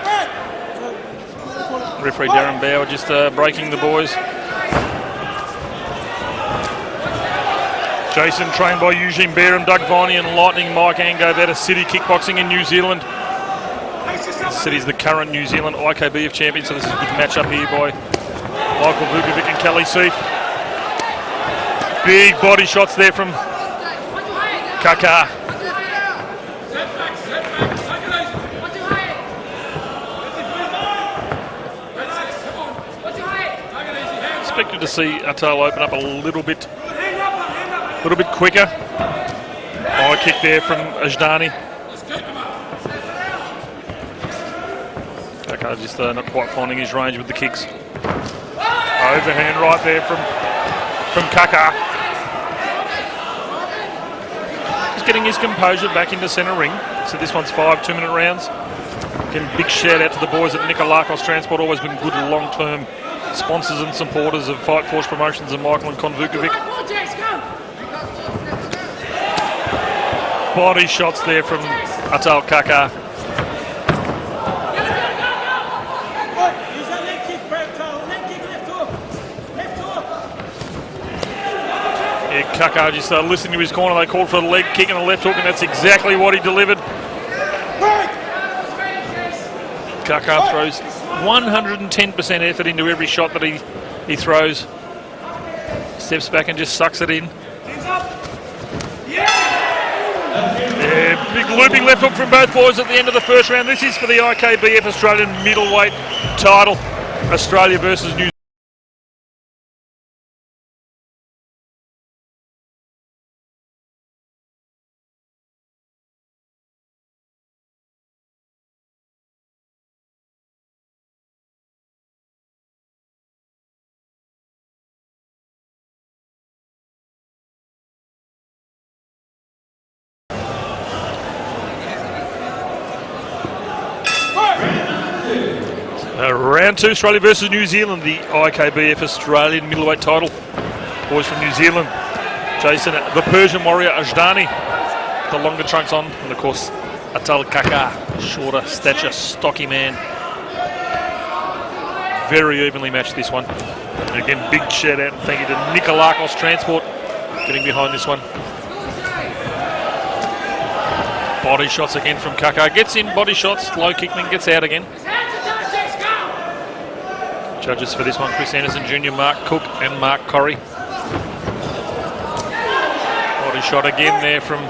Referee Darren Bauer just breaking the boys. Jason, trained by Eugene Barham, Doug Viney and Lightning Mike Angove out of City Kickboxing in New Zealand. City's the current New Zealand IKBF champion, so this is a good match up here by Michael Vukovic and Kelly Seif. Big body shots there from Kakar. expected to see Atal open up a little bit quicker. High kick there from Ajdani. Kakar just not quite finding his range with the kicks. Overhand right there from Kakar. He's getting his composure back into centre ring. So this one's 5 2-minute rounds. Again, big shout out to the boys at Nikolakos Transport. Always been good long-term sponsors and supporters of Fight Force Promotions and Michael and Konvukovic. Body shots there from Atal Kakar. Yeah, Kakar just listening to his corner. They called for the leg kick and a left hook, and that's exactly what he delivered. Kakar throws 110% effort into every shot that he throws. Steps back and just sucks it in. Yeah, big looping left hook from both boys at the end of the first round. This is for the IKBF Australian middleweight title. Australia versus New Zealand. Round 2, Australia versus New Zealand, the IKBF Australian middleweight title. Boys from New Zealand, Jason, the Persian warrior Ajdani, the longer trunks on, and of course Atal Kakar, shorter stature, stocky man. Very evenly matched this one. And again, big shout out and thank you to Nikolakos Transport getting behind this one. Body shots again from Kakar, gets in, body shots, low kick, then gets out again. Judges for this one, Chris Anderson Jr., Mark Cook and Mark Corrie. Body shot again there from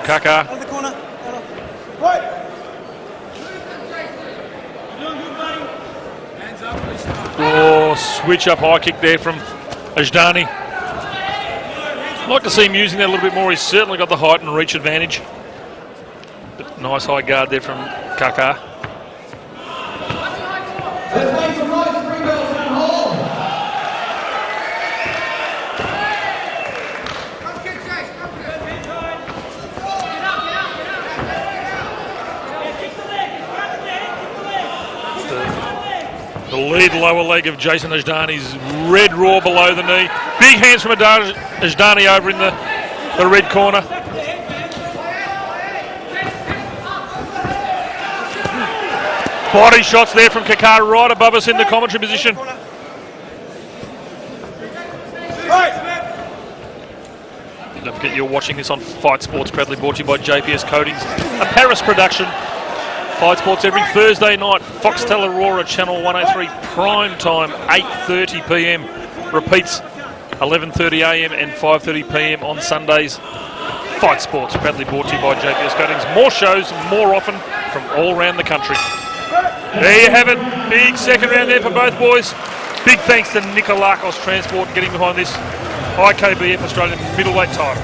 Kakar. Oh, switch up high kick there from Ajdani. I'd like to see him using that a little bit more. He's certainly got the height and reach advantage. But nice high guard there from Kakar. The lead lower leg of Jason Ajdani's red raw below the knee. Big hands from Ajdani over in the red corner. Body shots there from Kakar right above us in the commentary position. Don't forget you're watching this on Fight Sports, proudly brought to you by JPS Coatings, a Paris production. Fight Sports every Thursday night, Foxtel Aurora, Channel 103, prime time, 8:30 p.m. Repeats 11:30 a.m. and 5:30 p.m. on Sundays. Fight Sports, proudly brought to you by JPS Coatings. More shows, more often, from all around the country. There you have it, big second round there for both boys. Big thanks to Nikolakos Transport getting behind this IKBF Australian middleweight title.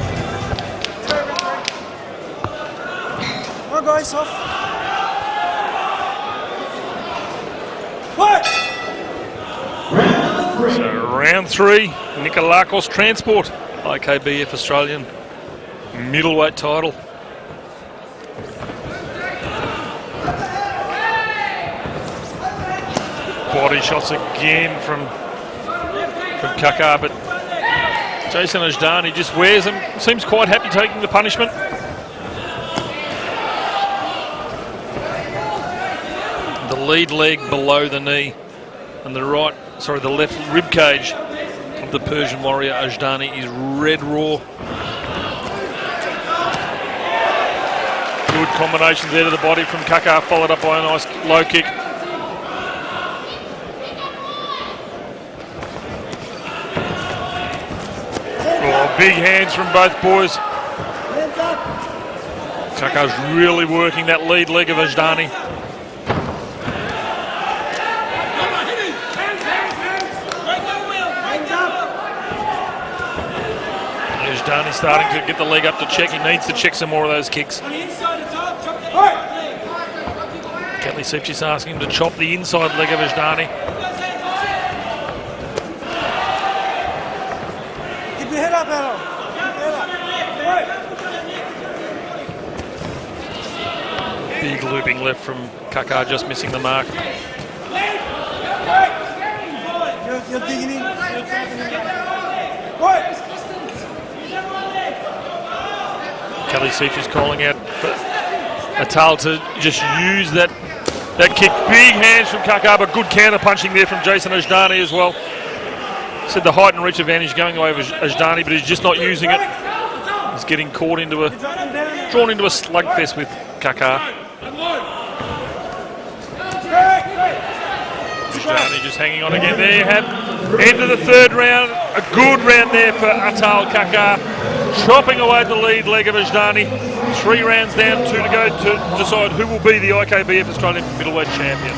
Well, guys, off. So round 3, Nikolakos Transport, IKBF Australian middleweight title. Body shots again from Kakar, but Jason Ajdani just wears them. Seems quite happy taking the punishment. The lead leg below the knee and the left rib cage of the Persian warrior Ajdani is red raw. Good combinations there to the body from Kakar, followed up by a nice low kick. Oh, big hands from both boys. Kakar's really working that lead leg of Ajdani. Ajdani starting to get the leg up to check. He needs to check some more of those kicks. Kelly Seif just asking him to chop the inside leg of Ajdani. Keep your head up, Atal. Big looping left from Kakar, just missing the mark. You're digging in. Kelly Seif is calling out for Atal to just use that kick. Big hands from Kakar, but good counter punching there from Jason Ajdani as well. Said the height and reach advantage going away with Ajdani, but he's just not using it. He's getting caught into drawn into a slugfest with Kakar. Ajdani just hanging on again. There you have end of the third round. A good round there for Atal Kakar, chopping away the lead leg of Ajdani. 3 rounds down, 2 to go to decide who will be the IKBF Australian middleweight champion.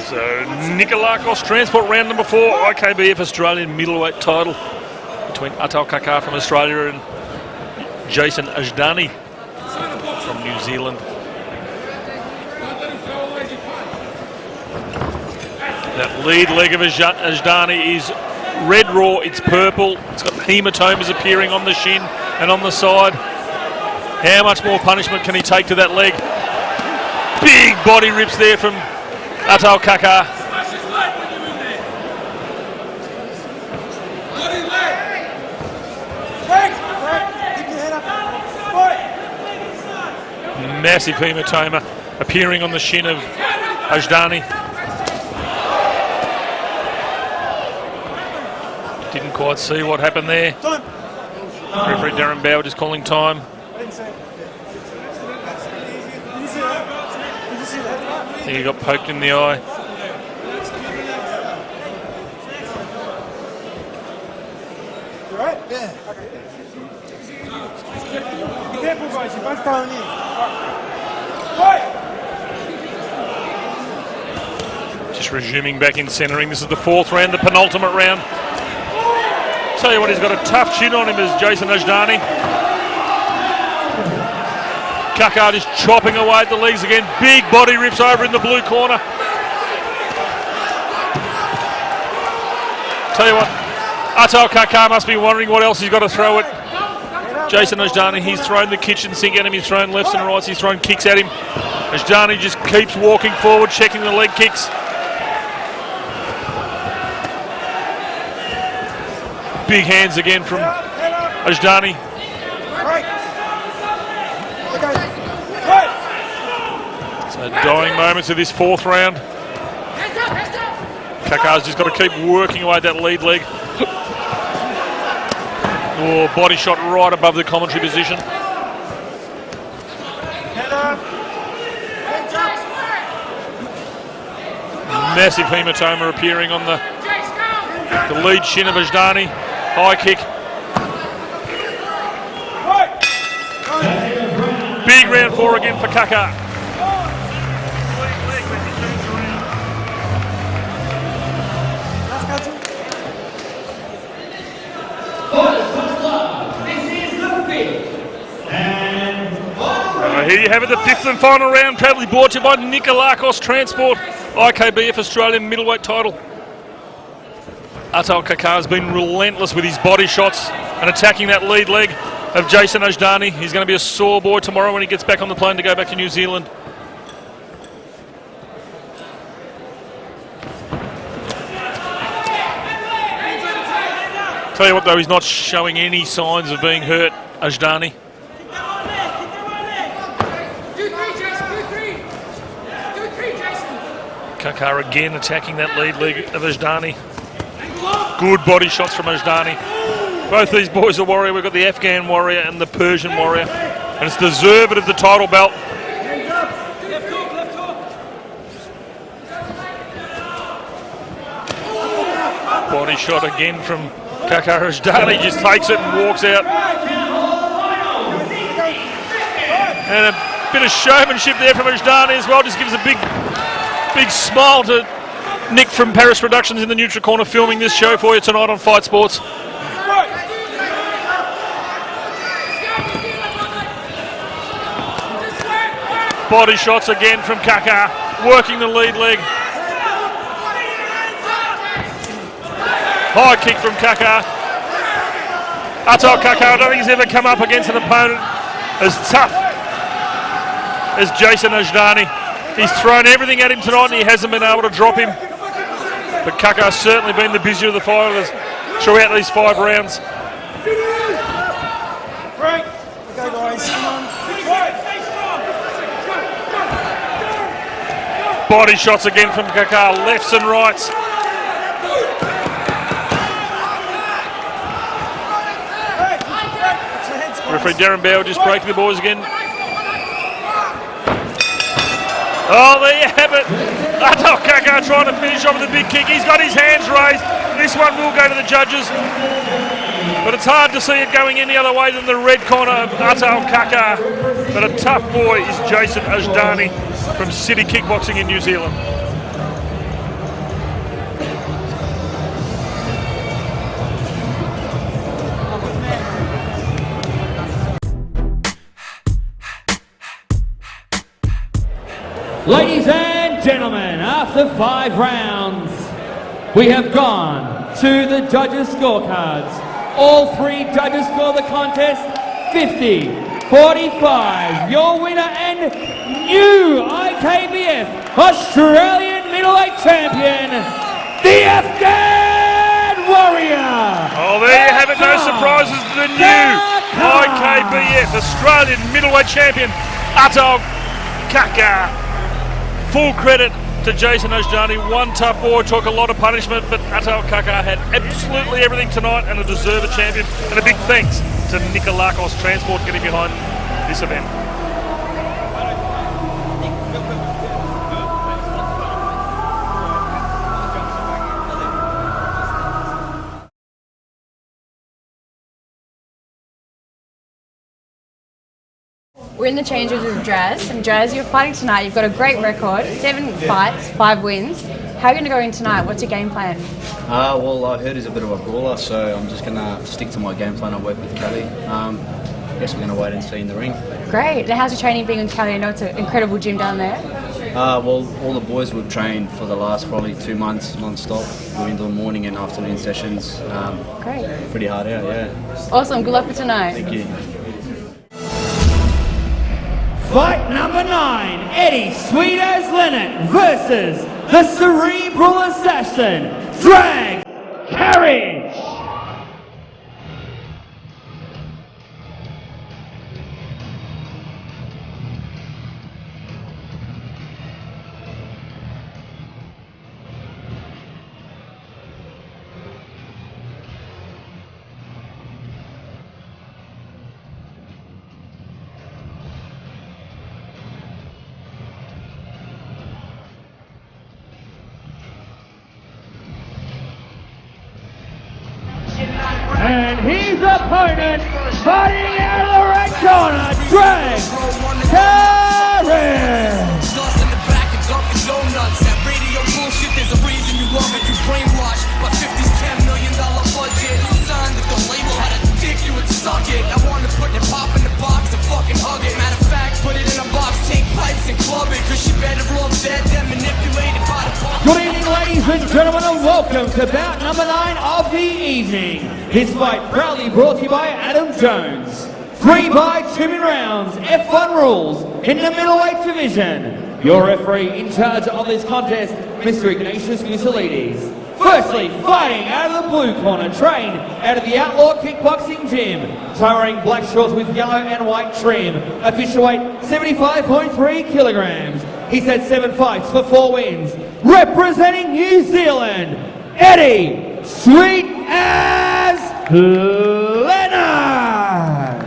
So Nikolakos Transport round number 4, IKBF Australian middleweight title between Atal Kakar from Australia and Jason Ajdani from New Zealand. That lead leg of Ajdani is red raw, it's purple, it's got hematomas appearing on the shin and on the side. How much more punishment can he take to that leg? Big body rips there from Atal Kakar. Massive hematoma appearing on the shin of Ajdani. Didn't quite see what happened there. Referee Darren Bauer just calling time. He got poked in the eye. You alright? Yeah. Okay. Be careful, guys. You're both going in. Just resuming back in centering. This is the 4th round, the penultimate round. Tell you what, he's got a tough chin on him as Jason Ajdani. Kakar just chopping away at the legs again. Big body rips over in the blue corner. Tell you what, Atal Kakar must be wondering what else he's got to throw at Jason Ajdani. He's thrown the kitchen sink at him. He's thrown lefts and rights. He's thrown kicks at him. Ajdani just keeps walking forward, checking the leg kicks. Big hands again from Ajdani. So dying moments of this 4th round. Kakar's just got to keep working away at that lead leg. Oh, body shot right above the commentary position. Massive hematoma appearing on the lead shin of Ajdani. High kick. Big round 4 again for Kakar. Here you have it, the 5th and final round, proudly brought to you by Nikolakos Transport, IKBF Australian middleweight title. Atal Kakar has been relentless with his body shots and attacking that lead leg of Jason Ajdani. He's going to be a sore boy tomorrow when he gets back on the plane to go back to New Zealand. Tell you what though, he's not showing any signs of being hurt, Ajdani. Kakar again attacking that lead leg of Ajdani. Good body shots from Ajdani. Both these boys are warrior. We've got the Afghan warrior and the Persian warrior. And it's deserved of the title belt. Body shot again from Kakar. Ajdani just takes it and walks out. And a bit of showmanship there from Ajdani as well. Just gives a big smile to Nick from Paris Productions in the neutral corner filming this show for you tonight on Fight Sports. Body shots again from Kakar, working the lead leg. High kick from Kakar. Atal Kakar, I don't think he's ever come up against an opponent as tough as Jason Ajdani. He's thrown everything at him tonight and he hasn't been able to drop him. But Kakar's certainly been the busier of the fighters throughout these 5 rounds. Right. Okay, guys, come on. Body shots again from Kakar, lefts and rights. Referee Darren Bell just breaking the boys again. Oh, there you have it. Atal Kakar trying to finish off with a big kick. He's got his hands raised. This one will go to the judges. But it's hard to see it going any other way than the red corner of Atal Kakar. But a tough boy is Jason Ajdani from City Kickboxing in New Zealand. Ladies and gentlemen, after 5 rounds, we have gone to the judges' scorecards. All 3 judges score the contest 50-45. Your winner and new IKBF Australian middleweight champion, the Afghan Warrior. Oh, there you have it. No surprises. The new IKBF Australian middleweight champion, Atal Kakar. Full credit to Jason Ajdani. One tough boy, took a lot of punishment, but Atal Kakar had absolutely everything tonight and a deserved champion. And a big thanks to Nikolakos Transport getting behind this event. We're in the change rooms with Draz. And Draz, you're fighting tonight. You've got a great record, 7 fights, 5 wins. How are you going to go in tonight? What's your game plan? Well, I heard he's a bit of a brawler, so I'm just going to stick to my game plan. I'll work with Kelly. I guess we're going to wait and see in the ring. Great. Now, how's your training being in Cali? I know it's an incredible gym down there. Well, all the boys would train for the last probably 2 months non-stop. We're into the morning and afternoon sessions. Great. Pretty hard out, yeah. Awesome. Good luck for tonight. Thank you. Fight number 9, Eddie Sweet as Lenart versus the cerebral assassin, Karac. And his opponent, fighting out of the red corner, Karac. Lost in the back and Dunkin' Donuts. That radio bullshit, there's a reason you love it. You brainwashed by 50's $10 million budget. You signed with the label, had a dick, you would suck it. I wanted to put it pop in the box and fucking hug it. Matter of fact, put it in a box, take pipes and club it. Cause she better off dead than manipulated by the pump. Good evening, ladies and gentlemen, and welcome to bout number 9 of the evening. This fight proudly brought to you by Adam Jones. 3 by 2 rounds, F1 rules in the middleweight division. Your referee in charge of this contest, Mr. Ignatius Mousawi. Firstly, fighting out of the blue corner, trained out of the Outlaw Kickboxing Gym, wearing black shorts with yellow and white trim, official weight 75.3 kilograms. He's had 7 fights for 4 wins. Representing New Zealand, Eddie Sweet as Lenart.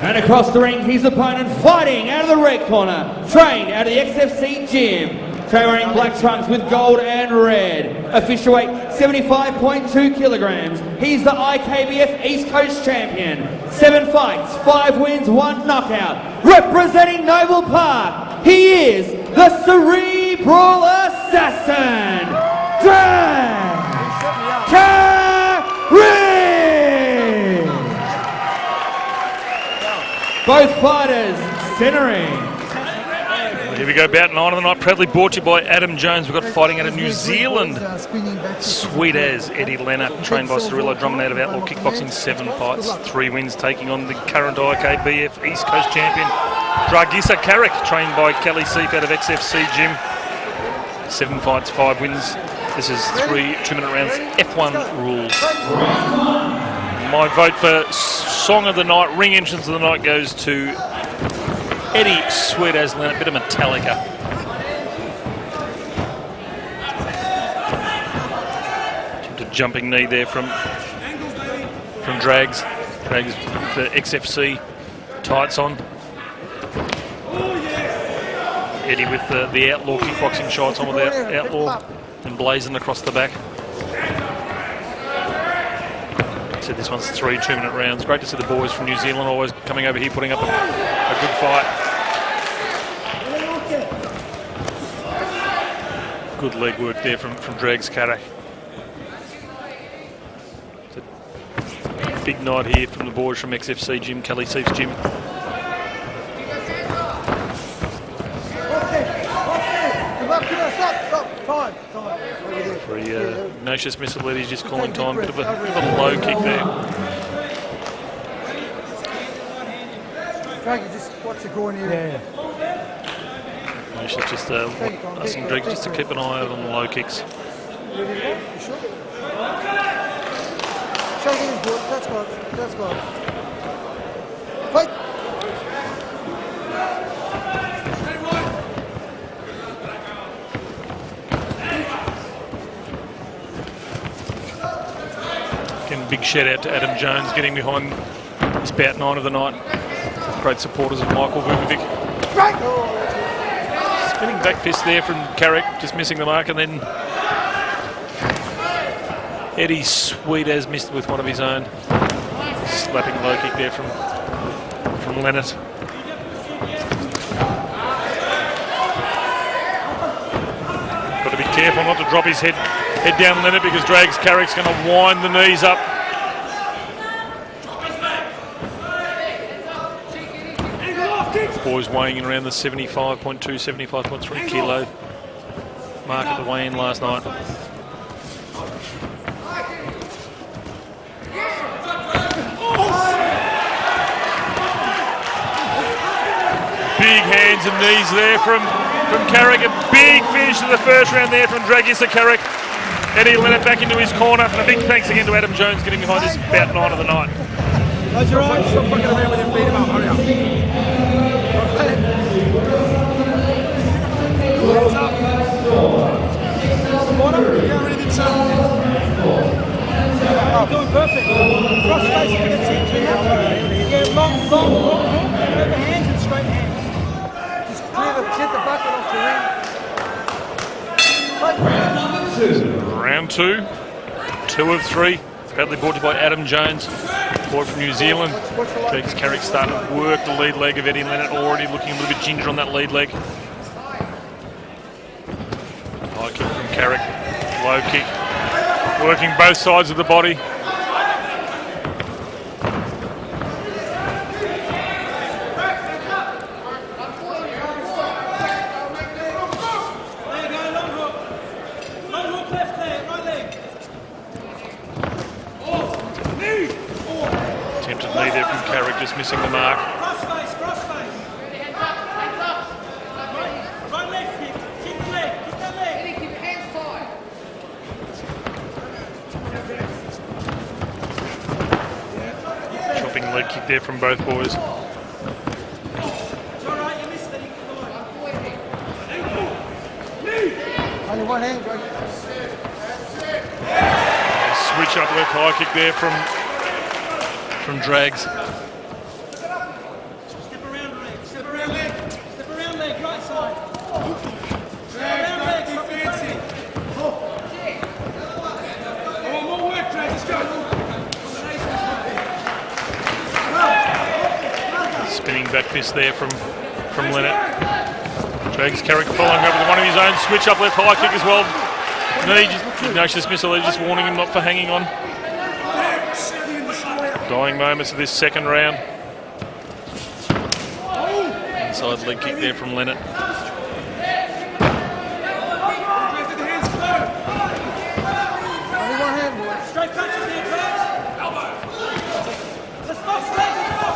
And across the ring, his opponent fighting out of the red corner, trained out of the XFC Gym, wearing black trunks with gold and red. Official weight 75.2 kilograms. He's the IKBF East Coast champion. 7 fights, 5 wins, 1 knockout. Representing Noble Park, he is the cerebral brawl assassin, Karac. Both fighters centering. Here we go, bout 9 of the night, proudly brought to you by Adam Jones. We've got fighting out of New Zealand. Sweet as Eddie Lenart, trained by Cirillo Drummond out of Outlaw Kickboxing, 7 fights, 3 wins, taking on the current IKBF East Coast champion, Dragisa Karac, trained by Kelly Seif out of XFC Gym. 7 fights, 5 wins. This is 3 2-minute rounds, F1 rules. My vote for Song of the Night, ring entrance of the night goes to Eddie Sweet as Lenart, a bit of Metallica. Attempted jumping knee there from Drags. Drags the XFC tights on. Eddie with the Outlaw Kickboxing shots on with the Outlaw and blazing across the back. So this one's 3 2-minute rounds. Great to see the boys from New Zealand always coming over here, putting up a good fight. Good leg work there from Drags Karac. It's a big night here from the boys from XFC Gym, Kelly Seif's gym. For Ignatius Missaleti's just calling time. Bit of a low kick there. Draggy, just watch it going here. Yeah. Ignatius just asking Drake just to keep an eye out on the low kicks. Shaking his boot. That's good. That's good. Fight. Again, big shout out to Adam Jones getting behind this bout 9 of the night. Great supporters of Michael Vukovic. Spinning back fist there from Karac, just missing the mark, and then Eddie Sweet as missed with one of his own. Slapping low kick there from Lenart. Got to be careful not to drop his head down Lenart because Drags Karac's going to wind the knees up. Boys weighing in around the 75.2, 75.3 kilo mark at the weigh-in last night. Big hands and knees there from Karac. A big finish to the first round there from Dragisa Karac. Eddie Lenart back into his corner. And a big thanks again to Adam Jones getting behind this bout 9 of the night. Close your eyes. Stop fucking around with him. Beat him up. Hurry up. Hands up. Bottom. Yeah, ready to turn. You're doing perfect. Cross face for the tip. Yeah, long. Over hands and straight hands. Just clear the bucket off the ring. Round 2. 2 of 3. Proudly brought to you by Adam Jones, boy from New Zealand. Drags Karac starting to work the lead leg of Eddie Lenart, already looking a little bit ginger on that lead leg. High kick from Karac, low kick, working both sides of the body. Attempted knee there from Karac, just missing the mark. Cross face. Hands up. Right leg kick. Kick the leg. Kick that leg. Keep your hands tight. Chopping leg kick there from both boys. It's all right. You missed it. Only one hand, Draggy. Switch up left high kick there from Drags. Step around leg. Right side. Step around leg. Something fancy. I want more work, Drag. Let's go. Spinning back fist there from Lenart. Drags Karac following over with one of his own. Switch up left high kick as well. Ignatius Missile just warning him not for hanging on. Dying moments of this second round. Inside leg kick there from Lenart.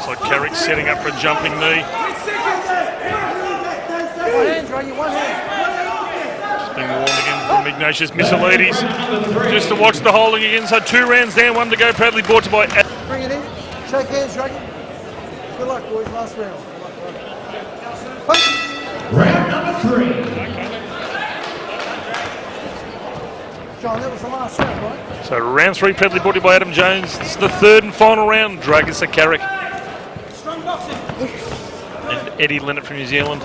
So Karac setting up for a jumping knee. Just being warned again from Ignatius Mousawi. Just to watch the holding again. So 2 rounds down, 1 to go. Proudly brought to by. Bring it in. Shake hands, Draggy. Good luck, boys. Last round. Round number 3. John, that was the last round, right? So round 3, proudly brought to you by Adam Jones. This is the 3rd and final round. Dragisa Karac. And Eddie Lenart from New Zealand.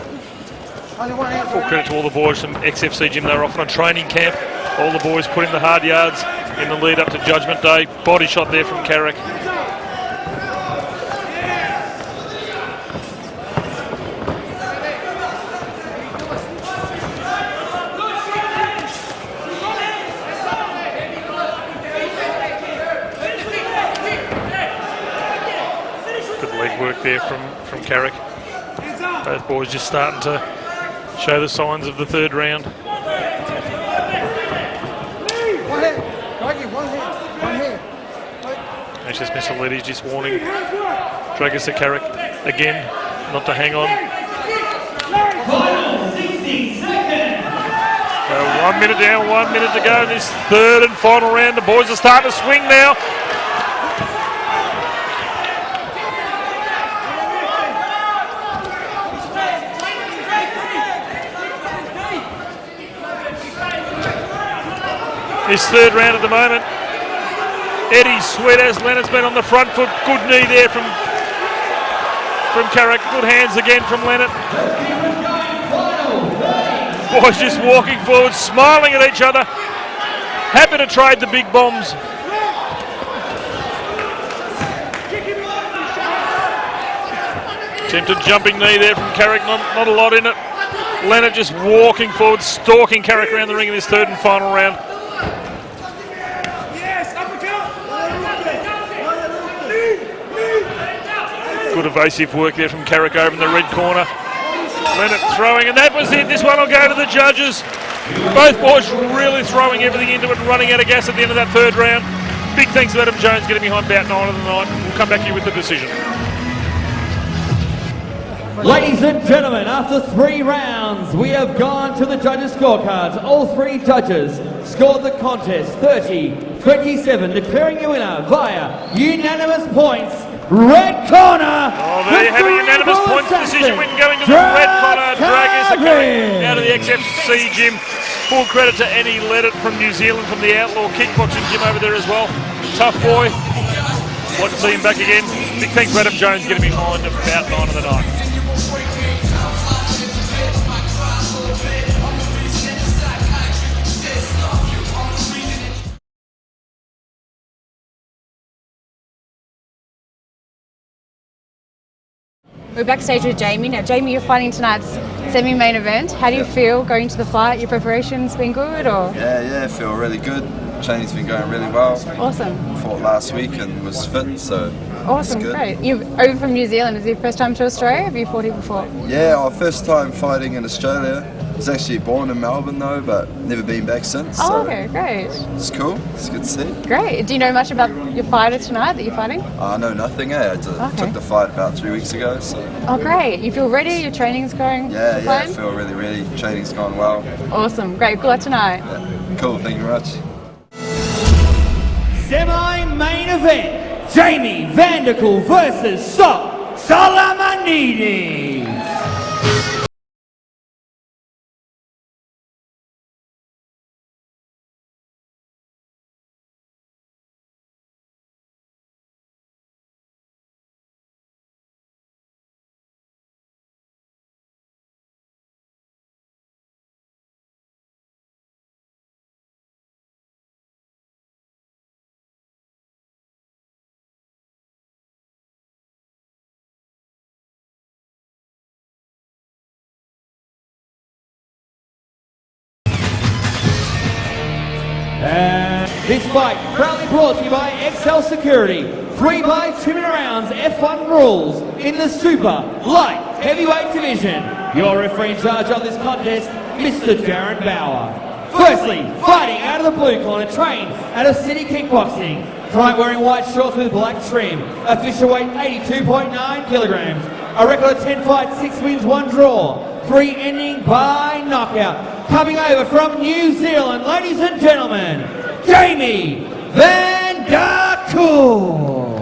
Full credit to all the boys from XFC Gym. They were off on a training camp. All the boys put in the hard yards in the lead up to Judgment Day. Body shot there from Karac. Good leg work there from Karac. Both boys just starting to show the signs of the 3rd round. One hand. Draggy, one hand. One hand. Ignatius Missile just warning Dragisa Karac again not to hang on. Final 60 seconds. 1 minute down, 1 minute to go in this 3rd and final round. The boys are starting to swing now. This 3rd round at the moment. Eddie sweat as Lenart's been on the front foot. Good knee there from Karac. Good hands again from Lenart. Boys just walking forward, smiling at each other. Happy to trade the big bombs. Attempted jumping knee there from Karac, not a lot in it. Lenart just walking forward, stalking Karac around the ring in this 3rd and final round. Good evasive work there from Karac over in the red corner. Lenart throwing, and that was it. This one will go to the judges. Both boys really throwing everything into it and running out of gas at the end of that 3rd round. Big thanks to Adam Jones getting behind about 9 of the night. We'll come back here with the decision. Ladies and gentlemen, after 3 rounds, we have gone to the judges' scorecards. All 3 judges scored the contest 30-27, declaring you winner via unanimous points. Red corner! Oh, there you have a unanimous points decision. We can go into the red corner. Dragisa Karac out of the XFC Gym. Full credit to Eddie Lenart from New Zealand, from the Outlaw Kickboxing Gym over there as well. Tough boy. Like to see him back again. Big thanks to Adam Jones getting behind about 9 of the night. We're backstage with Jamie. Now, Jamie, you're fighting tonight's semi-main event. How do you feel going to the fight? Your preparation's been good, or? Yeah, I feel really good. Training's been going really well. Awesome. Fought last week and was fit, so awesome, great. You're over from New Zealand. Is it your first time to Australia? Have you fought here before? Yeah, our first time fighting in Australia. I was actually born in Melbourne though, but never been back since. Oh, so okay, great. It's cool. It's good to see. Great. Do you know much about your fighter tonight that you're fighting? I know nothing. I took the fight about 3 weeks ago. So. Oh, great. You feel ready? Your training's going Yeah, fine? I feel really ready. Training's going well. Awesome. Great. Good luck tonight. Yeah. Cool. Thank you very much. Semi-main event, Jamie Vanderkool versus Solomonidis. This fight proudly brought to you by XL Security. 3 by 2 minute rounds, F1 rules in the super light heavyweight division. Your referee in charge of this contest, Mr. Darren Bauer. Firstly, fighting out of the blue corner, trained out of City Kickboxing. Tonight wearing white shorts with black trim. Official weight 82.9 kilograms. A record of 10 fights, 6 wins, 1 draw. 3 ending by knockout. Coming over from New Zealand, ladies and gentlemen, Jamie Van Der Kool.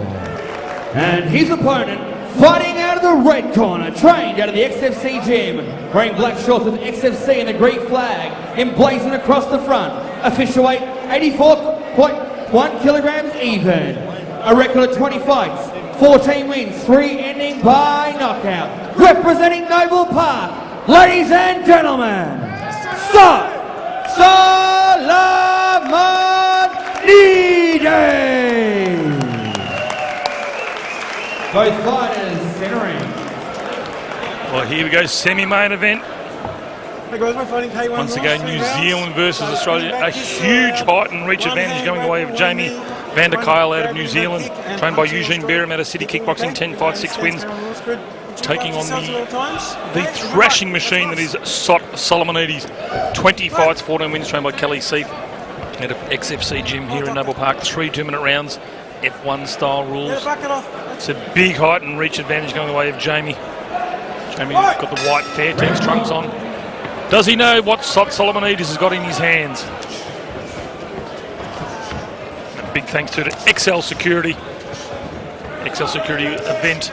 And his opponent, fighting out of the red corner, trained out of the XFC gym, wearing black shorts with XFC and the Greek flag emblazoned across the front. Official weight 84.1 kilograms even. A record of 20 fights, 14 wins, 3 ending by knockout. Representing Noble Park, ladies and gentlemen, Solomonidis. Both fighters centering. Well, here we go, semi-main event. Hey guys, we're fighting K1 Once again, New Zealand versus Australia. A huge height and reach advantage going the way of Jamie Van Der Kool out of New Zealand, trained by Eugene Beram out of City Kickboxing, 10 fights, 6 wins. Taking on the thrashing machine that is Solomonidis, 20 fights, 14 wins, trained by Kelly Seif out of XFC gym here in Noble Park. 3 2-minute rounds, F1 style rules. It's a big height and reach advantage going the way of Jamie. Jamie's got the white Fairtex trunks on. Does he know what Solomonidis has got in his hands? A big thanks to the XL Security. XL Security event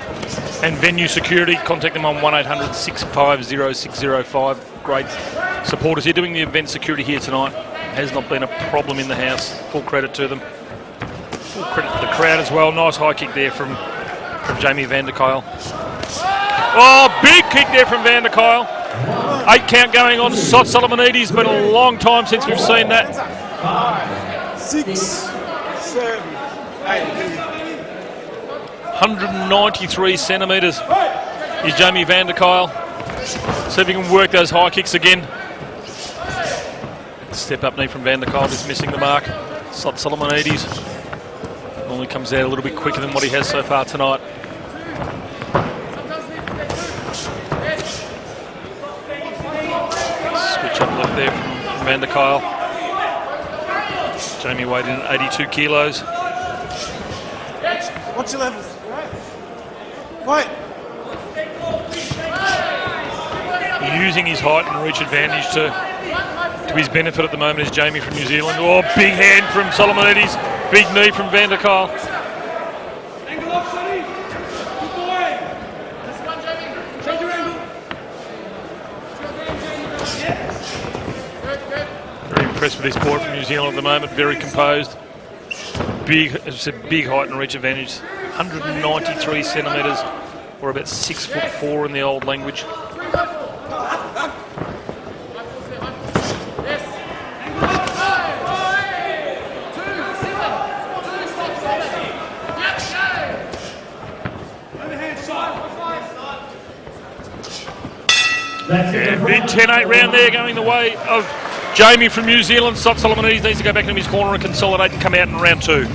and venue security. Contact them on 1800 650 605. Great supporters here doing the event security here tonight. Has not been a problem in the house. Full credit to them. Full credit to the crowd as well. Nice high kick there from Jamie Van Der Kool. Oh, big kick there from Van Der Kool. 8 count going on Solomonidis. Been a long time since we've seen that. 5, 6, 7, 8. 193 centimetres is Jamie Van Der Kool. See if he can work those high kicks again. Step up knee from Van Der Kool, just missing the mark. Solomonidis normally comes out a little bit quicker than what he has so far tonight. Switch up left there from Van Der Kool. Jamie weighed in at 82 kilos. What's your levels? Wait. Using his height and reach advantage to his benefit at the moment is Jamie from New Zealand. Oh, big hand from Solomonidis. Big knee from Van Der Kool. Angle off, Sonny. Good boy. That's one, Jamie. Change your angle. Very impressed with this boy from New Zealand at the moment. Very composed. Big, as I said, big height and reach advantage. 193 centimetres, or about 6'4" in the old language. Yeah, big 10-8 round there going the way of Jamie from New Zealand. Solomonidis needs to go back into his corner and consolidate and come out in round 2.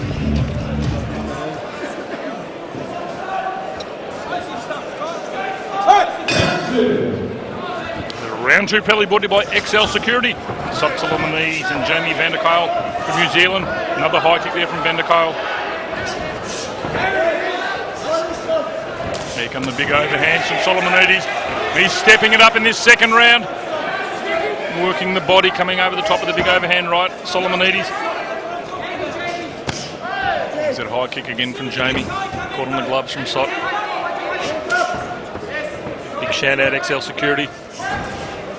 Round 2 penalty brought to you by XL Security. Solomonidis and Jamie Van Der Kool from New Zealand. Another high kick there from Van Der Kool. Here come the big overhands from Solomonidis. He's stepping it up in this second round. Working the body, coming over the top of the big overhand right. Solomonidis. There's that high kick again from Jamie. Caught on the gloves from Sot. Big shout out XL Security.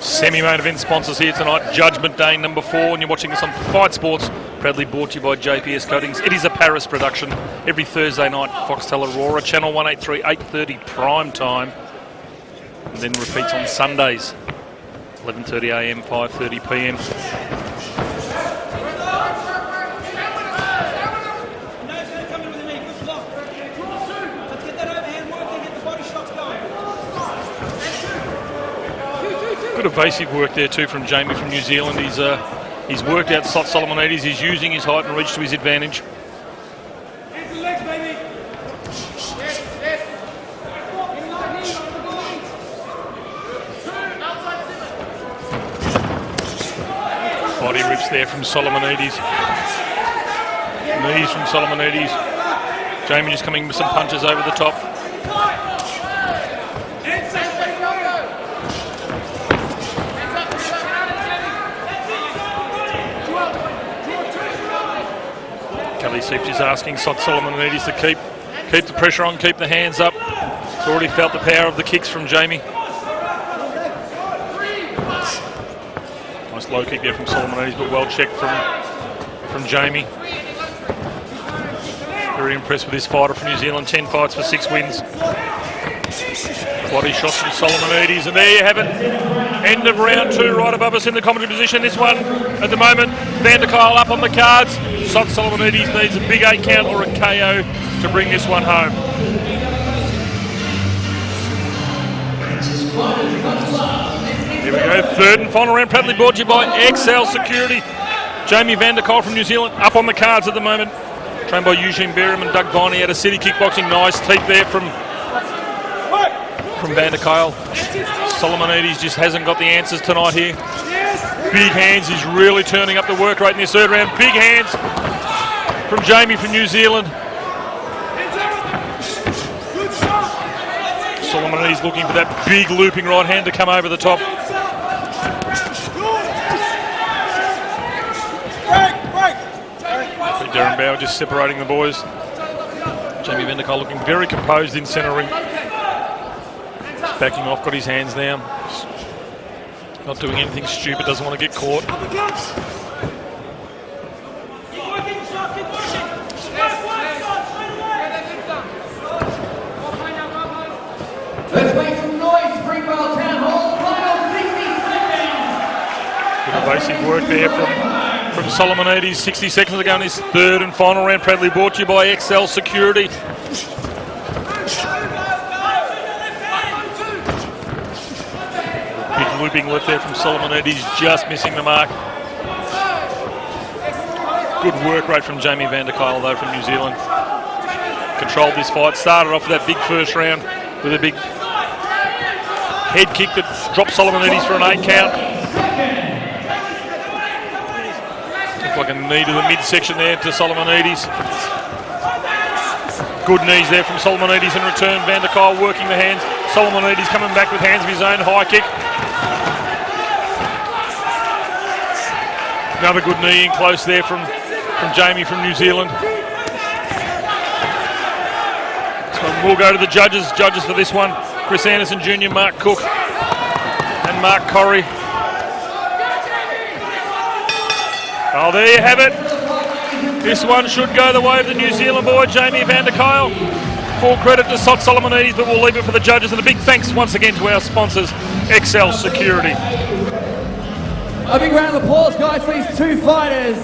Semi-main event sponsors here tonight. Judgment Day number 4. And you're watching this on Fight Sports. Proudly brought to you by JPS Coatings. It is a Paris production. Every Thursday night, Foxtel Aurora, Channel 183, 8:30 prime time. And then repeats on Sundays, 11:30 AM, 5:30 PM. Good evasive work there too from Jamie from New Zealand. He's He's worked out Solomonidis. He's using his height and reach to his advantage. Body rips there from Solomonidis. Knees from Solomonidis. Jamie just coming with some punches over the top. Asif just asking Solomonidis to keep the pressure on, keep the hands up. He's already felt the power of the kicks from Jamie. Nice low kick there from Solomonidis, but well checked from Jamie. Very impressed with this fighter from New Zealand. 10 fights for 6 wins. Body shots from Solomonidis, and there you have it. End of round 2, right above us in the commentary position. This one, at the moment, Van der Kyle up on the cards. Solomonidis needs a big 8 count or a KO to bring this one home. Here we go, third and final round, proudly brought to you by XL Security. Jamie Van der Kyle from New Zealand up on the cards at the moment. Trained by Eugene Berham and Doug Viney out of City Kickboxing. Nice teeth there from Van der Kyle. Solomonidis just hasn't got the answers tonight here. Big hands, he's really turning up the work rate in this third round. Big hands from Jamie from New Zealand. Solomonidis looking for that big looping right hand to come over the top. Darren Bauer just separating the boys. Jamie Van der Kyle looking very composed in centre ring. Backing off, got his hands down. Not doing anything stupid, doesn't want to get caught. Let's make some noise, Springvale Town Hall, final 60 seconds. Bit of basic work there from Solomonidis 60 seconds ago in his third and final round, proudly brought to you by XL Security. Big looping left there from Solomonidis, just missing the mark. Good work rate from Jamie Van der Kyle though from New Zealand. Controlled this fight, started off with that big first round with a big head kick that dropped Solomonidis for an 8 count. Looked like a knee to the midsection there to Solomonidis. Good knees there from Solomonidis in return. Van der Kyle working the hands. Solomonidis coming back with hands of his own, high kick. Another good knee in close there from Jamie from New Zealand. So we'll go to the judges. Judges for this one, Chris Anderson Jr., Mark Cook and Mark Corrie. Oh, there you have it. This one should go the way of the New Zealand boy, Jamie Van der Kyle. Full credit to Solomonidis, but we'll leave it for the judges. And a big thanks once again to our sponsors, XL Security. A big round of applause, guys, for these 2 fighters.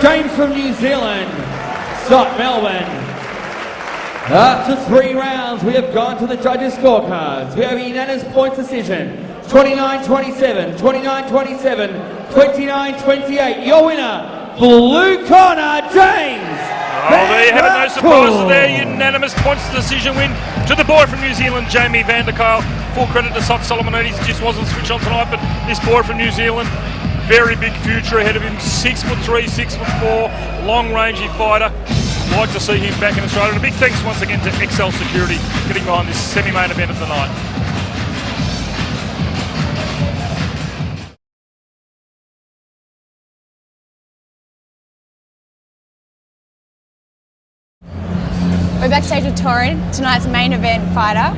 James from New Zealand, Scott Melbourne. After 3 rounds, we have gone to the judges' scorecards. We have a unanimous point decision. 29-27, 29-27, 29-28. Your winner, blue corner, James. Oh, there you have it, no surprises there. Unanimous points decision win to the boy from New Zealand, Jamie Van der Kyle. Full credit to Solomonidis, just wasn't switched on tonight, but this boy from New Zealand, very big future ahead of him. 6'3", 6'4", long-rangey fighter. Like to see him back in Australia. And a big thanks once again to XL Security getting behind this semi-main event of the night. We're backstage with Torin, tonight's main event fighter.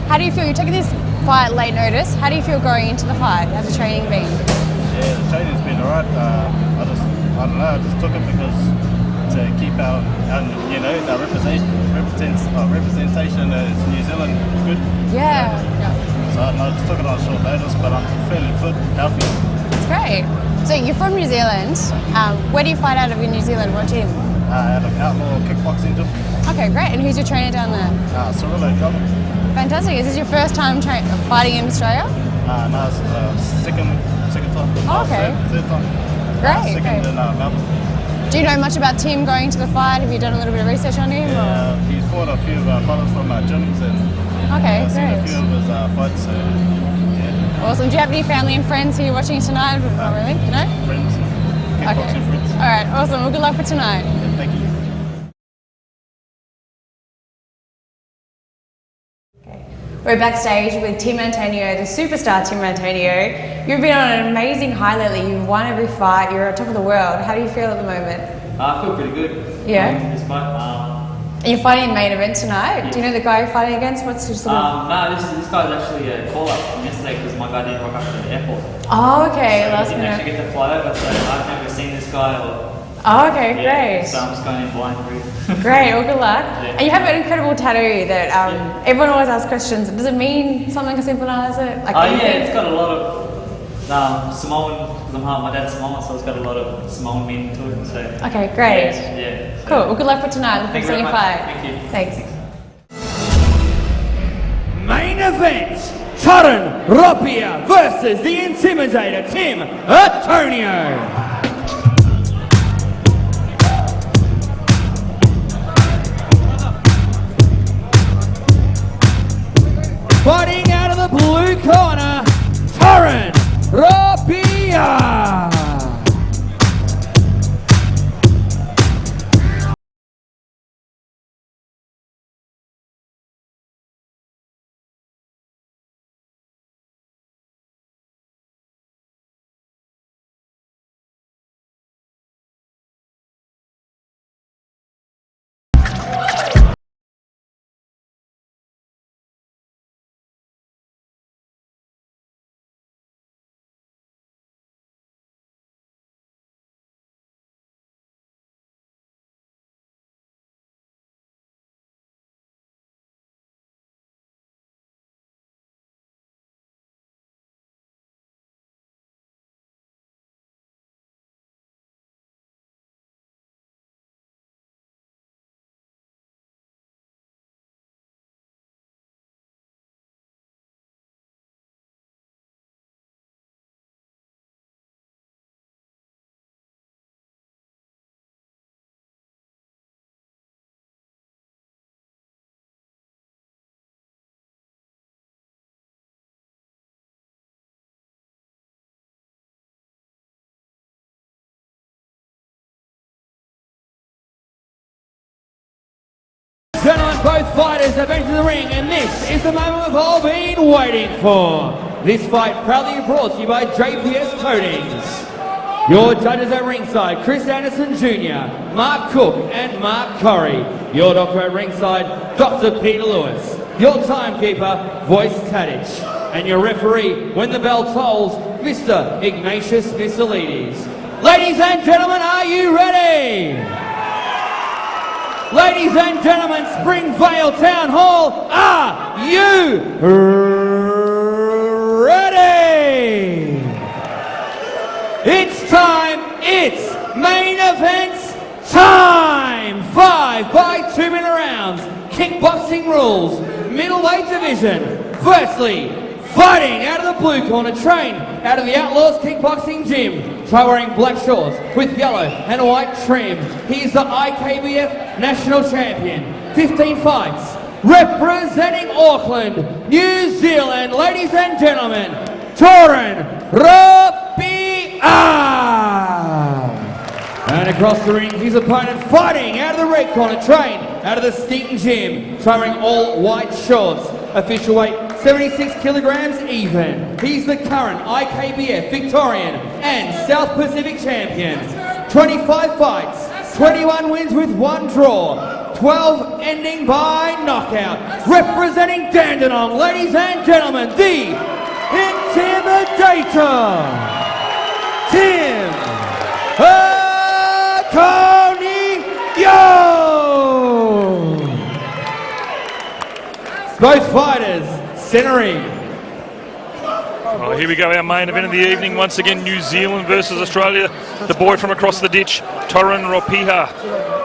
How do you feel? You're taking this fight late notice. How do you feel going into the fight? How's the training been? Yeah, the training's been alright. I don't know, I just took it because to keep our you know, our representation as New Zealand good. Yeah. So I just took it on short notice, but I'm fairly fit, healthy. That's great. So you're from New Zealand. Where do you fight out of in New Zealand? What gym? Out of Outlaw Kickboxing Gym. Okay, great. And who's your trainer down there? Cirillo Job. Fantastic. Is this your first time fighting in Australia? No, it's second time. Oh, okay. Third time. Great, second great. in Melbourne. Do you know much about Tim going to the fight? Have you done a little bit of research on him? Yeah, he's fought a few fighters from gyms and Okay, seen a great. few of his fights. So, yeah. Awesome. Do you have any family and friends who are watching tonight? Not really? No? Friends, kickboxing friends. All right, awesome. Well, good luck for tonight. Yeah, thank you. We're backstage with Tim Antonio, the superstar Tim Antonio. You've been on an amazing high lately. You've won every fight. You're on top of the world. How do you feel at the moment? I feel pretty good. Yeah? This fight. And you're fighting in main event tonight. Do you know the guy you're fighting against? What's your sort of... No, this guy's actually a call-up from yesterday because my guy didn't rock up to the airport. Oh, okay. So Last he didn't minute. actually get to fly over, so I've never seen this guy or... Oh, okay, Yeah, great. so I'm just going in blind through. Great, well, good luck. Yeah. And you have an incredible tattoo that everyone always asks questions. Does it mean something as simple as it? Like Yeah, it's got a lot of Samoan, because my dad's Samoan, so it's got a lot of Samoan meaning to it. So Okay, great. Yeah. So. Cool, well, good luck for tonight. Look Thank forward you to seeing very your much. fight. Thank you. Thanks. Main event, Torin Rapia versus the Intimidator, Tim Antonio. Fighting out of the blue corner, Torin Rapia. Gentlemen, both fighters have entered the ring, and this is the moment we've all been waiting for. This fight proudly brought to you by JPS Coatings. Your judges at ringside, Chris Anderson Jr., Mark Cook and Mark Corrie. Your doctor at ringside, Dr. Peter Lewis. Your timekeeper, Voice Tadic. And your referee, when the bell tolls, Mr. Ignatius Mousawi. Ladies and gentlemen, are you ready? Ladies and gentlemen, Springvale Town Hall, are you ready? It's time, it's main events time! 5 by 2 minute rounds, kickboxing rules, middleweight division. Firstly, fighting out of the blue corner, trained out of the Outlaws Kickboxing Gym. Try wearing black shorts with yellow and white trim. He's the IKBF National Champion. 15 fights. Representing Auckland, New Zealand, ladies and gentlemen, Torin Rapia. And across the ring, his opponent fighting out of the red corner, trained out of the Steeton Gym. Try wearing all white shorts. Official weight 76 kilograms even. He's the current IKBF Victorian and South Pacific champion. 25 fights, 21 wins with 1 draw, 12 ending by knockout. Representing Dandenong, ladies and gentlemen, the Intimidator, Tim Antonio. Both fighters centering. Well, here we go, our main event of the evening. Once again, New Zealand versus Australia. The boy from across the ditch, Torin Rapia,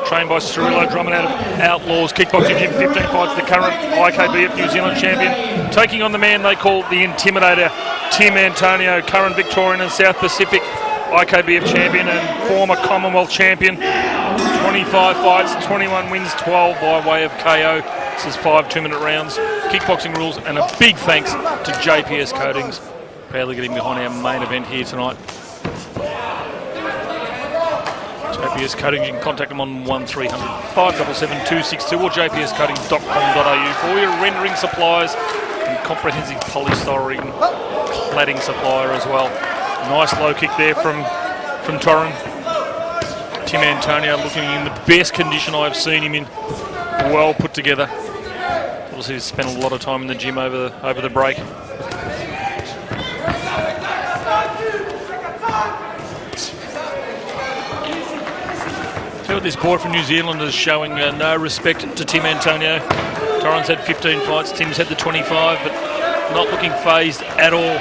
trained by Cirillo Drummond out of Outlaws Kickboxing Gym. 15 fights, the current IKBF New Zealand champion, taking on the man they call the Intimidator, Tim Antonio, current Victorian and South Pacific IKBF champion and former Commonwealth champion. 25 fights, 21 wins, 12 by way of KO. This is 5 2-minute rounds. Kickboxing rules, and a big thanks to JPS Coatings, proudly getting behind our main event here tonight. JPS Coatings, you can contact them on 1300 577 262 or jpscoatings.com.au for all your rendering supplies and comprehensive polystyrene cladding supplier as well. Nice low kick there from Torin. Tim Antonio looking in the best condition I've seen him in. Well put together. Obviously he's spent a lot of time in the gym over the break. See what this boy from New Zealand is showing no respect to Tim Antonio. Torin's had 15 fights, Tim's had the 25, but not looking phased at all.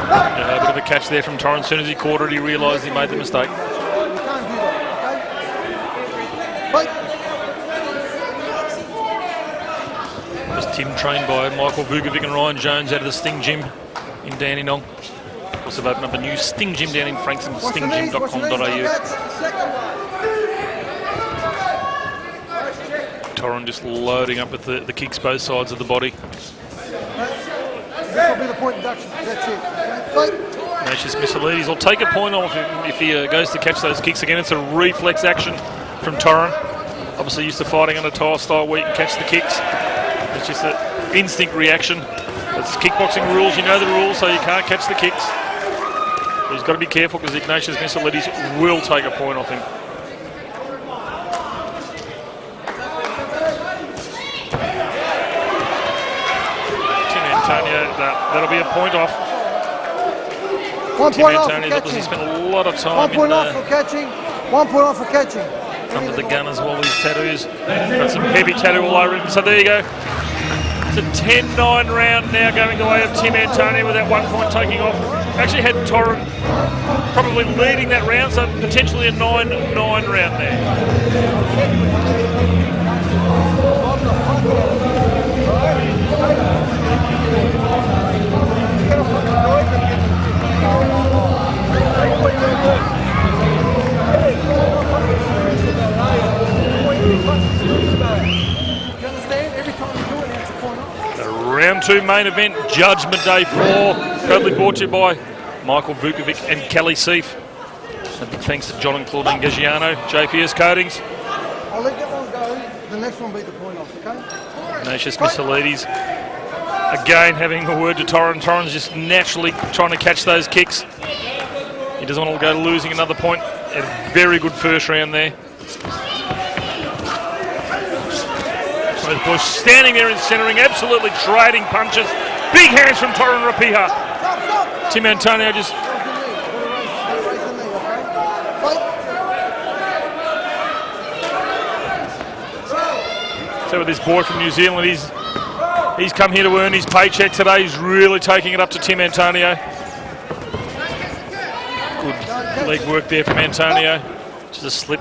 A bit of a catch there from Torin. As soon as he caught it, he realised he made the mistake. Was Tim trained by Michael Vukovic and Ryan Jones out of the Sting Gym in Dandenong. Of course, they've opened up a new Sting Gym down in Frankston, stinggym.com.au. Torin just loading up with the kicks both sides of the body. This will be the point deduction. That's it. Ignatius Mousawi will take a point off if he goes to catch those kicks again. It's a reflex action from Torin. Obviously used to fighting under tire style where you can catch the kicks. It's just an instinct reaction. It's kickboxing rules. You know the rules, so you can't catch the kicks. But he's got to be careful because Ignatius Mousawi will take a point off him. Antonio, that'll be a point off. 1 Tim point off for Antonio's catching. obviously spent a lot of time 1 point off in for catching. 1 point off for catching. under the gun as well, his tattoos. Got some heavy tattoo all over him. So there you go. It's a 10-9 round now going the way of Tim Antonio with that 1 point taking off. Actually had Torin probably leading that round, so potentially a 9-9 round there. The round 2 main event, Judgment Day 4, proudly brought to you by Michael Vukovic and Kelly Seif. A big thanks to John and Claudine Gagiano, JPS Coatings. I'll let that one go. The next one beat the point off, okay? Ignatius Mousawi again having a word to Torin. Torin's just naturally trying to catch those kicks. He doesn't want to go losing another point. A very good first round there. Both boys standing there in centering, absolutely trading punches. Big hands from Torin Rapiha. Tim Antonio just... So with this boy from New Zealand, he's come here to earn his paycheck today. He's really taking it up to Tim Antonio. Good leg work there from Antonio. Just a slip.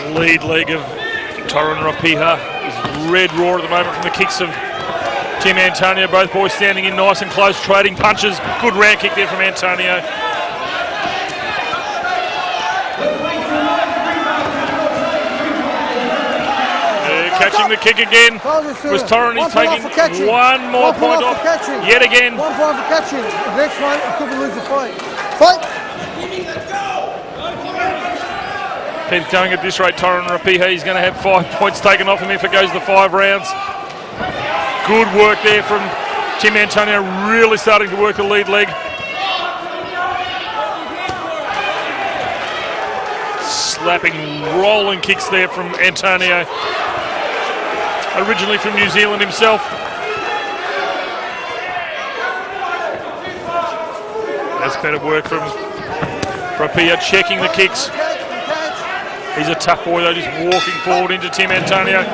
The lead leg of Torin Rapiha is red raw at the moment from the kicks of Tim Antonio. Both boys standing in nice and close, trading punches. Good round kick there from Antonio. Catching the kick again was Torin. He's taking 1 more point off yet again. 1 point for catching. The next one, he could lose the fight. Fight! Keep going at this rate, Torin Rapiha. He's going to have 5 points taken off him if it goes to 5 rounds. Good work there from Tim Antonio, really starting to work the lead leg. Slapping, rolling kicks there from Antonio. Originally from New Zealand himself. That's better work from Rapiha, checking the kicks. He's a tough boy though, just walking forward into Tim Antonio.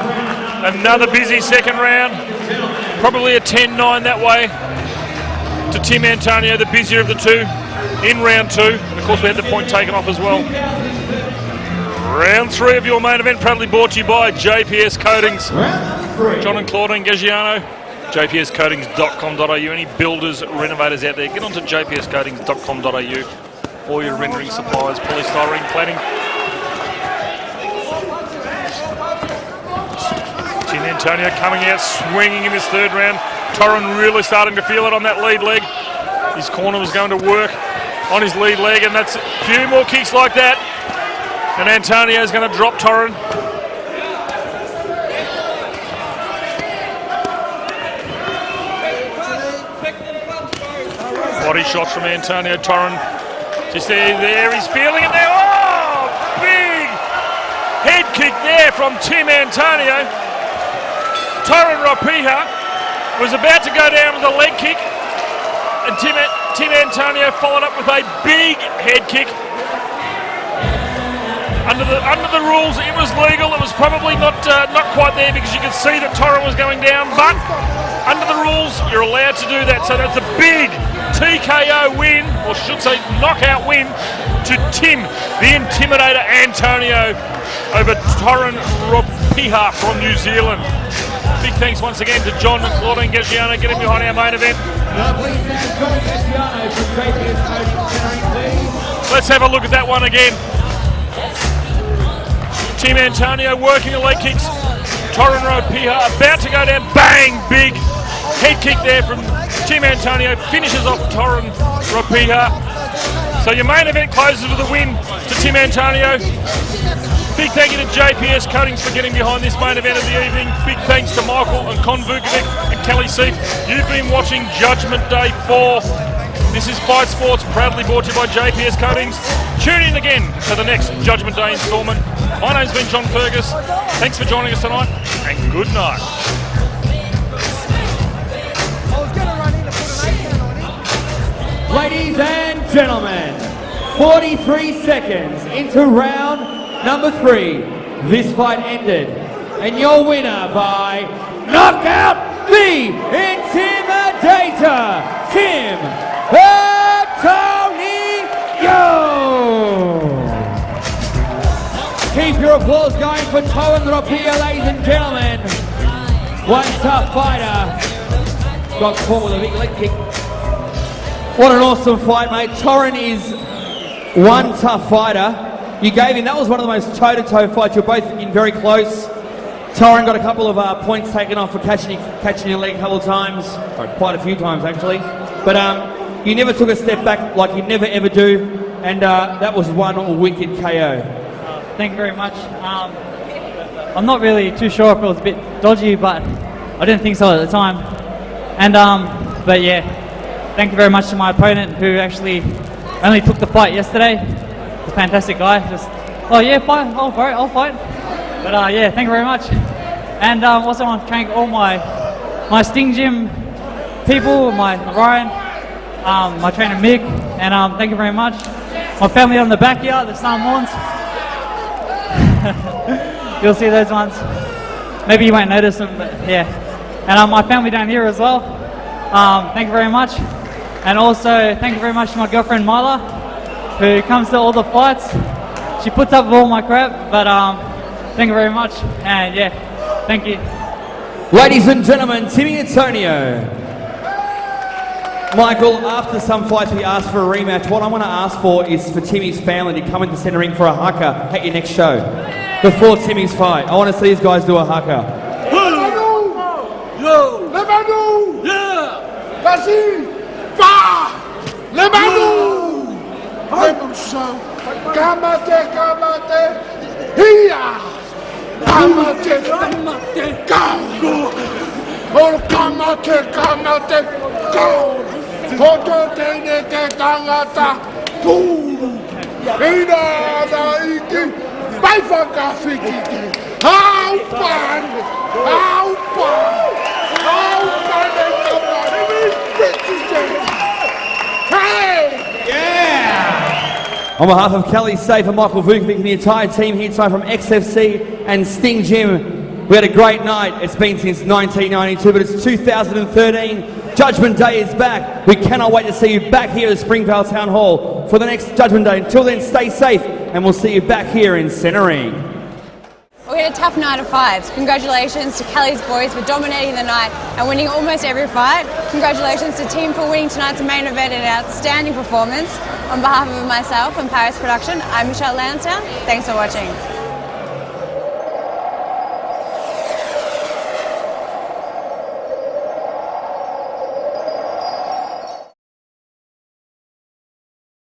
Another busy second round. Probably a 10-9 that way to Tim Antonio, the busier of the two in round 2. And of course we had the point taken off as well. Round 3 of your main event, proudly brought to you by JPS Coatings. John and Claudine Gagiano, jpscoatings.com.au. Any builders, renovators out there, get onto jpscoatings.com.au. All your rendering supplies, polystyrene, cladding. Tim Antonio coming out, swinging in this third round. Torin really starting to feel it on that lead leg. His corner was going to work on his lead leg, and that's a few more kicks like that. And Antonio's going to drop Torin. Body shots from Antonio. Torin just there, he's feeling it now. Oh, big head kick there from Tim Antonio. Torin Ropiha was about to go down with a leg kick, and Tim Antonio followed up with a big head kick. Under the rules, it was legal. It was probably not quite there because you could see that Torin was going down, but under the rules, you're allowed to do that. So that's a big TKO win, or should say knockout win, to Tim, the Intimidator Antonio, over Torin Ropiha from New Zealand. Big thanks once again to John and Claudine Gagiano getting behind our main event. Let's have a look at that one again. Tim Antonio working the leg kicks. Torin Ropiha about to go down. Bang! Big head kick there from Tim Antonio. Finishes off Torin Ropiha. So your main event closes with a win to Tim Antonio. Big thank you to JPS Coatings for getting behind this main event of the evening. Big thanks to Michael and Con Vukovic and Kelly Seif. You've been watching Judgment Day 4. This is Fight Sports, proudly brought to you by JPS Coatings. Tune in again to the next Judgment Day instalment. My name's been John Fergus. Thanks for joining us tonight, and good night. Ladies and gentlemen, 43 seconds into round number 3. This fight ended, and your winner by knockout, the Intimidator, Tim Antonio. Keep your applause going for Torin Ropiha, ladies and gentlemen. One tough fighter. Got caught with a big leg kick. What an awesome fight, mate. Torin is one tough fighter. You gave him, that was one of the most toe-to-toe fights. You're both in very close. Torin got a couple of points taken off for catching your leg a couple of times. Or quite a few times, actually. But you never took a step back like you never ever do. And that was one wicked KO. Thank you very much. I'm not really too sure if it was a bit dodgy, but I didn't think so at the time. And but yeah, thank you very much to my opponent who actually only took the fight yesterday. He's a fantastic guy. Just, oh yeah, fight. Oh, bro, I'll fight. But yeah, thank you very much. And also I want to thank all my Sting Gym people, my Ryan, my trainer Mick, and thank you very much. My family on the back here, the Samoans. You'll see those ones. Maybe you won't notice them, but yeah. And my family down here as well. Thank you very much. And also thank you very much to my girlfriend Mila, who comes to all the fights. She puts up with all my crap, but thank you very much. And yeah, thank you. Ladies and gentlemen, Timmy Antonio. Michael, after some fights we asked for a rematch. What I want to ask for is for Timmy's family to come into centre ring for a haka at your next show. Before Timmy's fight, I want to see these guys do a haka. Yo! Lemanu! Yeah! Kasi! Pa! Lemanu! Lemanu! Kamate! Kamate! Hiya! Kamate! Kamate! Go! Oh, kamate! Kamate! Go! Foto tene te tangata! Pum! Ina na iki! Baifaka fiki! How fun! How fun! Yeah! On behalf of Kelly Seif and Michael Vukovic and the entire team here tonight from XFC and Sting Gym, we had a great night. It's been since 1992, but it's 2013. Judgment Day is back. We cannot wait to see you back here at Springvale Town Hall for the next Judgment Day. Until then, stay safe, and we'll see you back here in Centre Ring. We had a tough night of fights. Congratulations to Kelly's boys for dominating the night and winning almost every fight. Congratulations to Team for winning tonight's main event in an outstanding performance. On behalf of myself and Paris Production, I'm Michelle Lansdowne. Thanks for watching.